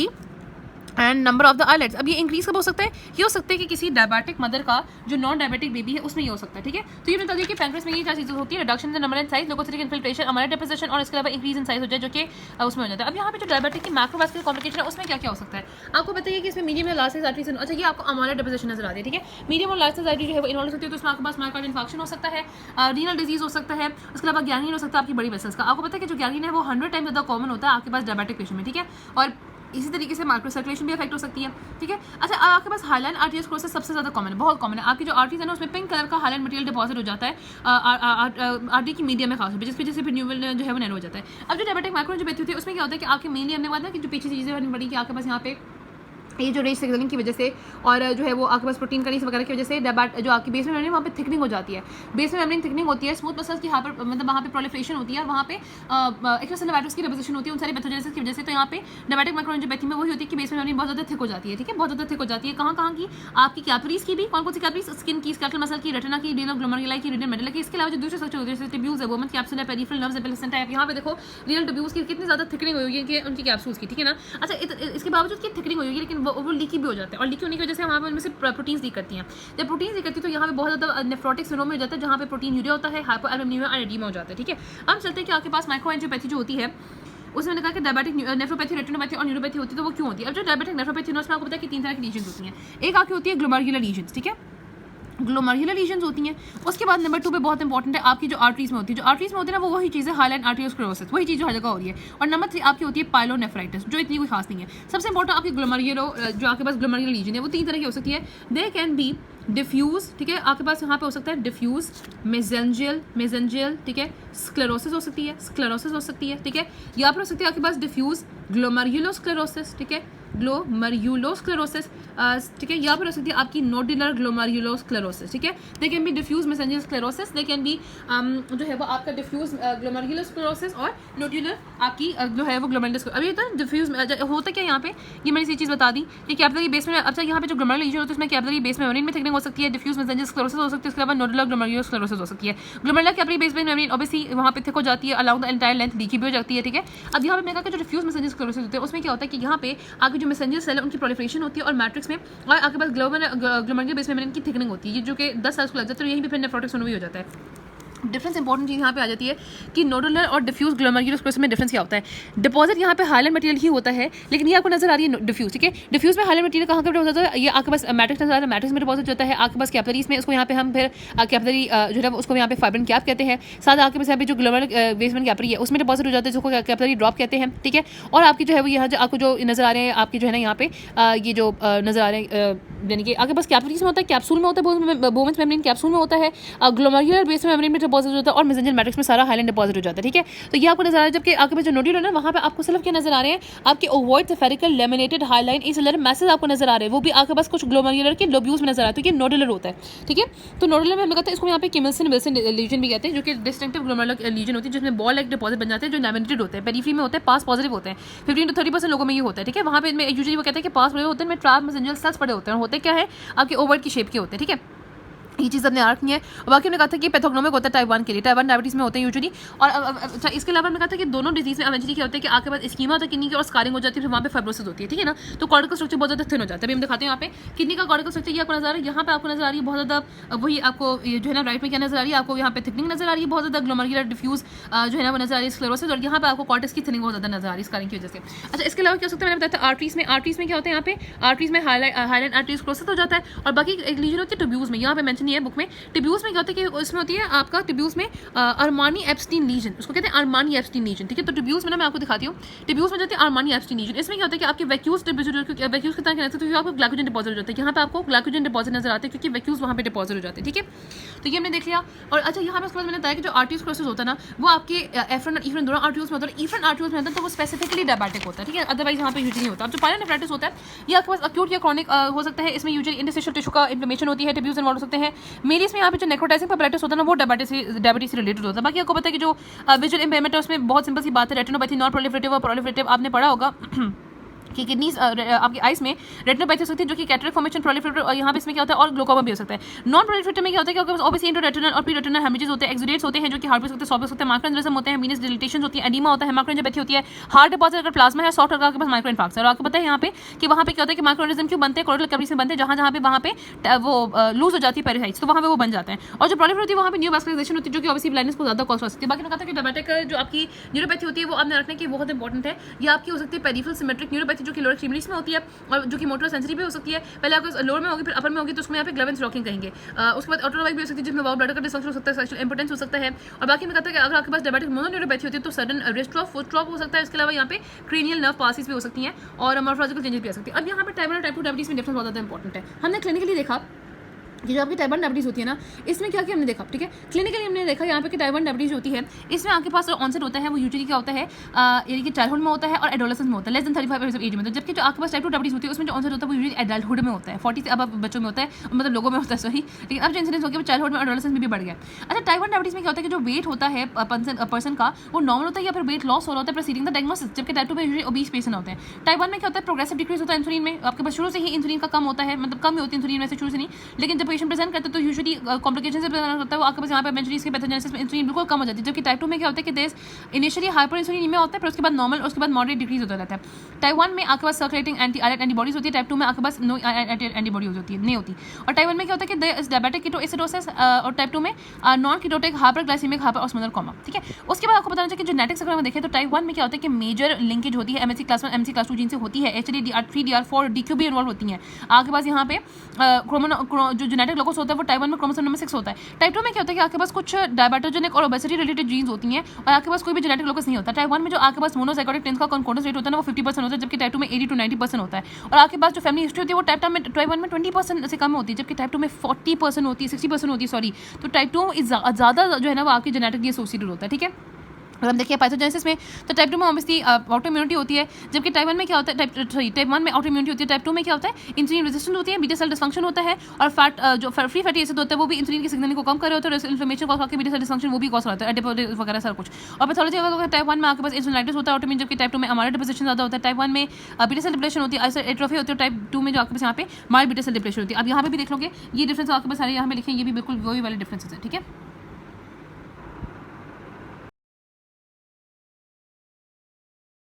number of the islets. अब ये इंक्रीज कब हो सकता है? ये हो सकता है कि किसी डायबिटिक मदर का जो नॉन डायबिटिक बेबी है उसमें ये हो सकता है, ठीक है। तो ये बता दिया कि पैंक्रियास में ये क्या चीज़ें होती है, reduction in number and size, leukocytic infiltration, amyloid deposition, और इसके अलावा इंक्रीज इन साइज हो जाए, जो कि उसमें हो जाता है। अब यहाँ पे जो डायबिटिक की मैक्रोवास्कुलर कॉम्प्लिकेशन है उसमें क्या क्या हो सकता है आपको बताइए कि इसमें मीडियम या लार्ज साइज आर्टरी, अच्छा ये आपको अमाइलेट डिपोजिशन नजर आती है, ठीक है। मीडियम और लार्ज साइज आर्टरी जो है वो इन्वॉल्व होती है, तो उसमें आपके पास मायोकार्डियल इन्फार्क्शन हो सकता है, रीनल डिजीज हो सकता है, उसके अलावा गैंग्रीन हो सकता है आपकी बड़ी वेसल्स का। आपको पता है कि जो गैंग्रीन है वो 100 टाइम ज़्यादा कॉमन होता है आपके पास डायबिटिक पेशेंट में, ठीक है। और इसी तरीके से माइक्रो सर्कुलेशन भी अफेक्ट हो सकती है, ठीक है। अच्छा आपके पास हाइलाइन आर्टरियोस्क्लेरोसिस सबसे ज़्यादा कॉमन है, बहुत कॉमन है। आपकी जो आर्टरीज है ना उसमें पिंक कलर का हाइलाइन मटेरियल डिपॉजिट हो जाता है आर्टरी की मीडियम में खास होकर, जिसकी वजह से फिर न्यूरल जो है वो नैरो हो जाता है। अब जो डायबिटिक माइक्रोएंजियोपैथी होती है उसमें क्या होता है कि आपके मेनली हमने बात ना कि जो पीछे चीज़ें बनी पड़ी कि आपके पास यहाँ पे ये जो रेज सिग्नलिंग की वजह से और जो है वो आपके पास प्रोटीन करीज वगैरह की वजह से जो आपकी बेस में मेम्ब्रेन वहाँ पे थिकनिंग हो जाती है, बेस में मेम्ब्रेन थिकनिंग होती है, स्मूथ मसल्स की यहाँ पर मतलब वहाँ पे प्रोलिफरेशन होती है और वहाँ पे एक्स्ट्रासेलुलर की डिपोजिशन होती है उन सारी पैथोजेनेसिस की वजह से। तो यहाँ पे डायबिटिक माइक्रोएंजियोपैथी में वही होती है कि बेस में मेम्ब्रेन बहुत ज़्यादा थिक हो जाती है, ठीक है, बहुत ज़्यादा थिक हो जाती है। कहाँ की आपकी कैपिलरीज की भी, कौन सी कैपिलरीज, स्किन की, स्केलेटल मसल की, रेटिना की, रीनल ग्लोमेरुलाई की, रीनल मेडुला की। इसके अलावा जो दूसरे स्ट्रक्चर होते हैं जैसे ट्यूब्यूल्स है, वो मतलब कैप्सूल है, पेरिफेरल नर्व्स है, प्लेसेंटा है। यहाँ पे देखो रीनल ट्यूब्यूल्स की कितनी ज़्यादा थिकनिंग हुई है कि उनकी कैप्सूल्स की, ठीक है ना। अच्छा इसके बावजूद की थिकनिंग हुई है लेकिन वो लीकी भी हो जाता है, और लीकी होने की वजह से वहाँ पर उनमें से प्रोटीन्स लीक करती हैं। जब प्रोटीन्स लीक करती है तो यहाँ पे बहुत ज़्यादा नेफ्रोटिक सिंड्रोम हो जाता है, जहाँ पे प्रोटीन यूरिया होता है, हाइपोएल्बुमिनिया और एडीमा हो जाता है, ठीक है। अब चलते हैं कि आपके पास माइक्रोएंजियोपैथी जो होती है उसमें मैंने कहा कि डायबिटिक नेफ्रोपैथी, रेटिनोपैथी और न्यूरोपैथी होती है, तो वो क्यों होती है? अब जो डायबिटिक नेफ्रोपैथी है उसमें आपको पता है कि 3 तरह की लीजन्स होती हैं। एक आपकी होती है ग्लोमेरुलर लीजन्स, ठीक है, ग्लोमेरुलर लीजन्स होती हैं। उसके बाद नंबर 2 पे बहुत इंपॉर्टेंट है आपकी जो आर्टरीज में होती है, जो आर्टरीज में होती है ना वो वही चीज़ है हाइलाइन आर्टरियोस्क्लेरोसिस, वही चीज़ जो हर जगह हो रही है। और नंबर 3 आपकी होती है पाइलोनेफ्राइटिस, जो इतनी कोई खास नहीं है। सबसे इंपॉर्टेंट आपकी ग्लोमेरुलर जो आपके पास ग्लोमेरुलर लीजन है वो 3 तरह की हो सकती है। दे कैन बी डिफ्यूज, ठीक है, आपके पास यहाँ पे हो सकता है डिफ्यूज, मेसेंजियल, ठीक है, स्क्लेरोसिस हो सकती है, ठीक है, यहाँ पर हो सकती है आपके पास डिफ्यूज ग्लोमेरुलोस्क्लेरोसिस, ठीक है, ग्लोमेरुलोस्क्लेरोसिस, ठीक है, यहाँ पर हो सकती है आपकी नोडुलर ग्लोमेरुलोस्क्लेरोसिस, ठीक है। They can be diffuse mesangial sclerosis, they can be जो है वो आपका डिफ्यूज ग्लोमेरुलोस्क्लेरोसिस और नोडुलर आपकी जो है वो ग्लोमेरुलोस्क्लेरोसिस। अभी तो डिफ्यूज होता क्या यहाँ पे, ये मैंने ये चीज़ बता दी कि कैपिलरी बेस में, अच्छा यहाँ पे जो ग्लोमेरुलर लीजन होता है उसमें कैपिलरी बेस में मेम्ब्रेन में थिकनिंग हो सकती है, डिफ्यूज मेसेंजियल स्क्लेरोसिस हो सकती है, उसके अलावा नोडुलर ग्लोमेरुलोस्क्लेरोसिस हो सकती है। ग्लोमेरुलर कैपिलरी बेस में मेम्ब्रेन ऑब्वियसली वहाँ पे थिक हो जाती है, along the entire length leaky भी हो जाती है, ठीक है। अब यहाँ पे मैंने कहा कि जो डिफ्यूज मेसेंजियल स्क्लेरोसिस होते हैं उसमें क्या होता है कि यहाँ पे आपकी जो मेसेंजियल सेल है उनकी प्रोलिफरेशन होती है और मैट्रिक्स में, और आपके पास ग्लोमेरुलर बेस मेम्ब्रेन की थिकनिंग होती है, जो कि 10 साल को लग जाता है, तो यहीं पे फिर नेफ्रोटिक सिंड्रोम हो जाता है। डिफरेंस इंपॉर्टेंट चीज़ यहाँ पे आ जाती है कि नोडुलर और डिफ्यूज ग्लोमेरुलोस्क्लेरोसिस में डिफरेंस क्या होता है। डिपॉजिट यहाँ पे हाइलाइन मटेरियल ही होता है, लेकिन ये आपको नजर आ रही है डिफ्यूज, ठीक है। डिफ्यूज में हाइलाइन मटेरियल कहाँ पर होता है, ये आपके पास मैट्रिक्स नजर आ रहा है, मैट्रिक्स में डिपॉजिट होता है आपके पास कैपिलरीज में, इसको यहाँ पे हम फिर कैपिलरी जो है उसको यहाँ पे फाइब्रिन कैप कहते हैं। साथ आपके पास यहाँ पे जो ग्लोमेरुलर बेसमेंट कैपिलरी है उसमें डिपॉजिट हो जाता है, जिसको कैपिलरी ड्रॉप कहते हैं, ठीक है। और आपकी जो है वो यहाँ जो आपको जो नजर आ रहे हैं आपके जो है ना यहाँ पे ये जो नजर आ रहे हैं, यानी कि आपके पास कैपिलरीज में होता है, कैप्सूल में होता है, बोवेंस मेम्ब्रेन कैप्सूल में होता है, ग्लोमेरुलर बेस मेम्ब्रेन में डिपॉजिट होता है और मेसेंजर मैट्रिक्स में सारा हाइलाइन डिपॉजिट हो जाता है, ठीक है। तो ये आपको नजर आ रहा है, जबकि आपके पास जो नोड्यूल है ना वहाँ पे आपको सिर्फ क्या नजर आ रहे हैं, आपके ovoid spherical laminated hyaline acellular masses आपको नजर आ रहे हैं, वो भी आपके पास कुछ ग्लोमेरुलर के लोब्यूल्स में नजर आता है, तो ये नोडुलर होता है, ठीक है। तो नोडुलर में हम कहते हैं इसको यहाँ पे किमिल्सन विल्सन लीजन भी कहते हैं, जो कि डिस्टिंक्टिव ग्लोमेरुलर लीजन होती है, जिसमें बॉल लाइक डिपॉजिट बन जाते हैं, जो लैमिनेटेड होते हैं, पेरिफेरी में होते हैं, पास पॉजिटिव होते हैं, 15 to 30% लोगों में ये होता है, ठीक है। वहाँ पे यूजुअली वो कहते हैं कि पास पड़े होते हैं, ट्रांस मेसेंजर सेल्स पड़े होते हैं, और होते क्या है आपके ओवॉइड की शेप के होते हैं, ठीक है। ये चीज़ अपने आर्क नहीं है। और बाकी हमने कहा था कि पैथोग्नोमिक होता है टाइप 1 के लिए, टाइप 1 डायबिटीज़ में होते हैं यूजुअली। और अच्छा इसके अलावा हमने कहा था कि दोनों डिजीज़ में एवेंचुअली क्या होता है कि आपके पास स्कीमा होता है किडनी की और स्कारिंग हो जाती है, फिर वहाँ पे फाइब्रोसिस होती है, ठीक है ना। तो कॉर्टिकल स्ट्रक्चर बहुत ज़्यादा थिन हो जाता है। अभी हम दिखाते हैं यहाँ पे किडनी का कॉर्टिकल स्ट्रक्चर, ये आपको नजर आ रहा है, यहाँ पे आपको नजर आ रही है बहुत ज़्यादा वही आपको जो है ना राइट में क्या नजर आ रही है, आपको यहाँ पे थिकनिंग नजर आ रही है बहुत ज़्यादा, ग्लोमेरुलर डिफ्यूज जो है ना वो नजर आ रही है, स्क्लेरोसिस, और यहाँ पे आपको कॉर्टिक्स की थिनिंग बहुत ज़्यादा नजर आ रही है स्कारिंग की वजह से। अच्छा इसके अलावा क्या हो सकता है, मैंने बताया था आर्टरीज में क्या होता है, यहाँ पे आर्टरीज में हाइलाइन आर्टरियोस्क्लेरोसिस हो जाता है, और बाकी एक लीजन होती है ट्यूब्यूल्स में, यहाँ पे मेंशन नहीं है बुक में। टिब्यूल्स में क्या होता है कि उसमें होती है आपका टिब्यूल्स में अरमानी एप्स्टीन लीजन, उसको कहते हैं अरमानी एप्स्टीन लीजन, ठीक है। तो टिब्यूल्स में ना मैं आपको दिखाती हूँ, टिब्यूल्स में जाती है अरमानी एप्स्टीन लीजन। इसमें क्या होता है कि आपके वैक्यूल्स वैक्यूल्स की तरह कहते हैं, तो आपको ग्लाइकोजन डिपॉजिट हो जाता है, यहाँ पे आपको ग्लाइकोजन डिपॉजिट नजर आते हैं क्योंकि वैक्यूल्स वहाँ पे डिपॉजिट हो जाते हैं, ठीक है। तो ये हमने देख लिया। और अच्छा यहाँ पे उसके बाद मैंने बताया कि जो आर्टियोस प्रोसेस होता है ना वो आपके एफ्रन और ईफ्रन दोनों आर्टियोस में होता है। ईफ्रन आर्टियोस में होता है तो वो स्पेसिफिकली डायबिटिक होता है, ठीक है, अदरवाइज यहाँ पे यूजुअली नहीं होता। अब जो पायलोनेफ्राइटिस होता है ये आपके पास अक्यूट या क्रॉनिक हो सकता है, इसमें यूजुअली इंटरस्टिशियल टिश्यू का इन्फ्लेमेशन होती है, टिब्यूल्स इन्वॉल्व हो सकते हैं। मेरी इसमें यहाँ पे जो नेक्रोटाइजिंग पैपिलाइटिस होता है ना वो डायबिटीज से रिलेटेड होता है। बाकी आपको पता है कि जो विजुअल इम्पेयरमेंट है उसमें बहुत सिंपल सी बात है, रेटिनोपैथी नॉन प्रोलिफरेटिव और प्रोलिफरेटिव आपने पढ़ा होगा कि किडनीज आपकी आइस में रेटिनोपैथी हो सकती है जो कि कैटरेक्ट फॉर्मेशन प्रोलिफरेटिव, और यहाँ पे इसमें क्या होता है और ग्लोकोमा भी हो सकता है। नॉन प्रोलिफरेटिव में क्या होता है कि ऑब्वियसली इंट्रारेटिनल और प्रीरेटिनल हेमरेजेस होते हैं, एक्सुडेट्स होते हैं जो कि हार्ट पे होते हैं, सॉल्व होते हैं, माइक्रोएन्जेलिज्म होते हैं, वीनस डिलिटेशन होती है, एडिमा होता है, माइक्रोएन्जियोपैथी होती है, हार्ट डिपॉजिट अगर प्लाज्मा है, सॉफ्ट अगर के पास माइक्रो इन्फार्क्ट है। और आपको पता है यहाँ पे कि वहाँ पे क्या होता है कि माइक्रोएन्जिज्म क्यों बनते हैं, कोरोनल कैविटीज में बनते हैं, जहाँ पे वहाँ पे वो लूज हो जाती है पेरिसाइट्स, तो वहाँ पे वो बन जाते हैं। और जो प्रोलिफरेटिव वहाँ पे न्यूरोवास्कुलराइजेशन होती है जो कि ऑब्वियसली ब्लाइंडनेस को ज़्यादा कॉज कर सकती है। बाकी मैं कहता है कि डायबिटिक जो आपकी न्यूरोपैथी होती है वो आपने रखने की बहुत इंपॉर्टेंट है। ये आपकी हो सकती है पेरिफेरल सिमेट्रिक न्यूरोपैथी जो कि लोअर एक्सट्रीमिटीज में होती है और जो कि मोटर सेंसरी भी हो सकती है। पहले आपको लोअर में होगी फिर अपर में होगी, तो उसमें यहाँ पे ग्लवेंस लॉकिंग कहेंगे। उसके बाद ऑटोनोमिक भी हो सकती है जिसमें वाउ ब्लडर का डिसफंक्शन हो सकता है, सेक्सुअल इंपोर्टेंस हो सकता है। और बाकी मैं कहता है कि अगर आपके पास डायबिटिक मोनोन्यूरोपैथी होती है तो sudden wrist drop, foot drop हो सकता है। इसके अलावा यहाँ पे क्रेनियल नर्व पासिस भी हो सकती हैं और मॉर्फोलॉजिकल चेंजेस भी आ सकती है। अब यहाँ पे टाइप 1 और टाइप 2 डायबिटीज में डिफरेंस बहुत ज़्यादा इंपॉर्टेंट है। हमने क्लिनिकली देखा कि जो आपकी टाइप 1 डायबिटीज होती है ना इसमें क्या हमने देखा, ठीक है, क्लिनिकली हमने देखा यहाँ पे कि टाइप 1 डायबिटीज होती है इसमें आपके पास जो ऑनसेट होता है वो यूजुअली क्या होता है यानी कि चाइल्डहुड में होता है और एडोलेसेंस में होता है, less than 35 years of age में। तो जबकि जो आपके पास टाइप 2 डायबिटीज होती है उसमें जो ऑनसेट होता है वो यूजुअली एडल्टहुड में होता है, 40 से अब बच्चों में होता है, मतलब लोगों में होता है सही। लेकिन अब जो इंसिडेंस हो गया वो चाइल्डहुड में एडोलेसेंस में भी बढ़ गया। अच्छा, टाइप 1 डायबिटीज में क्या होता है कि जो वेट होता है पर्सन का वो नॉर्मल होता है या फिर वेट लॉस हो रहा होता है प्रीसीडिंग द डायग्नोसिस, जबकि टाइप 2 में यूजुअली ओबीस पेशेंट होते हैं। टाइप 1 में क्या होता है प्रोग्रेसिव डिक्रीज होता है इंसुलिन में, आपके पास शुरू से ही इंसुलिन का कम होता है, मतलब कम ही होती है इंसुलिन में से शुरू से नहीं, लेकिन जब पेशेंट प्रेजेंट करते हैं तो यूजुअली कॉम्प्लिकेशन से प्रेजेंट होता है वो आपके पास यहाँ पे मेंशरीज के पैथोजेनेसिस में इंसुलिन बिल्कुल कम हो जाती है। जबकि टाइप 2 में क्या होता है कि देश इनिशियली हाइपर इंसुलिनीमिया होता है, फिर उसके बाद नॉर्मल, उसके बाद मॉडरेट डिक्रीज होता रहता है। टाइप 1 में आपके पास सर्कुलेटिंग एंटीबॉडीज होती है, टाइप 2 में आपके पास नो एंटीबॉडी होती है, नहीं होती। और टाइप 1 में क्या होता है कि डायबिटिक कीटोएसिडोसिस और टाइप 2 में नॉन कीटोटिक हाइपरग्लाइसेमिक हाइपरऑस्मोलर कोमा, ठीक है। उसके बाद आपको बताना चाहिए कि जेनेटिक्स अगर हम देखें तो टाइप 1 में क्या होता है कि मेजर लिंकेज होती है MSc class 1 MSc class 2 gene से होती है, एचडी DR3 DR4 DQ भी इन्वॉल्व होती हैं। आपके पास यहाँ पे जो जेनेटिक लोकस होता है वो टाइप 1 में क्रोमोसोम नंबर 6 होता है। टाइप 2 में क्या होता है कि आपके पास कुछ डायबिटोजेनिक और ओबेसिटी रिलेटेड जीन्स होती हैं और आपके पास कोई भी जेनेटिक लोकस नहीं होता। टाइप 1 में जो आपके पास मोनोजाइगोटिक ट्विंस का कॉन्कोर्डेंस रेट होता है ना वो 50% होता है, जबकि टाइप 2 में 80 to 90% होता है। और आपके पास जो फैमिली हिस्ट्री होती है वो टाइप 1 में 20% से कम होती है, जबकि टाइप 2 में 40% होती है, 60% होती है, सॉरी। तो टाइप 2 ज़्यादा जो है ना वो आपकी जेनेटिकली एसोसिएटेड होता है, ठीक है। अगर हम देखिए पैथोजेनेसिस में तो टाइप 2 में ऑब्वियसली ऑटोइम्यूनिटी होती है, जबकि टाइप 1 में क्या होता है टाइप 1 में ऑटोइम्यूनिटी होती है, टाइप 2 में क्या होता है इंसुलिन रेजिस्टेंस होती है, बीटा सेल डिसफंक्शन होता है और फैट जो फ्री फैटी एसिड होता है वो भी इंसुलिन की सिग्नलिंग को कम कर रहे होते हैं, इन्फ्लेमेशन कॉज करके बीटा सेल डिसफंक्शन वो भी कॉज करता है, एडिपोज वगैरह सारा कुछ। और पैथोलॉजी अगर टाइप 1 में आपके पास इंसुलिनाइटिस होता है ऑटोइम्यून, जबकि टाइप 2 में हमारा डिपोजिशन ज़्यादा होता है। टाइप 1 में बीटा सेल डिप्लेशन होती है, आइसर एट्रोफी होती है, टाइप 2 में जो आपके पास यहाँ पे माइल्ड बीटा सेल डिप्लेशन होती है। अब यहाँ पे भी देख लोगे ये डिफरेंस आपके पास सारे यहाँ पे लिखे, ये भी बिल्कुल वही वाले डिफरेंसेस है, ठीक है।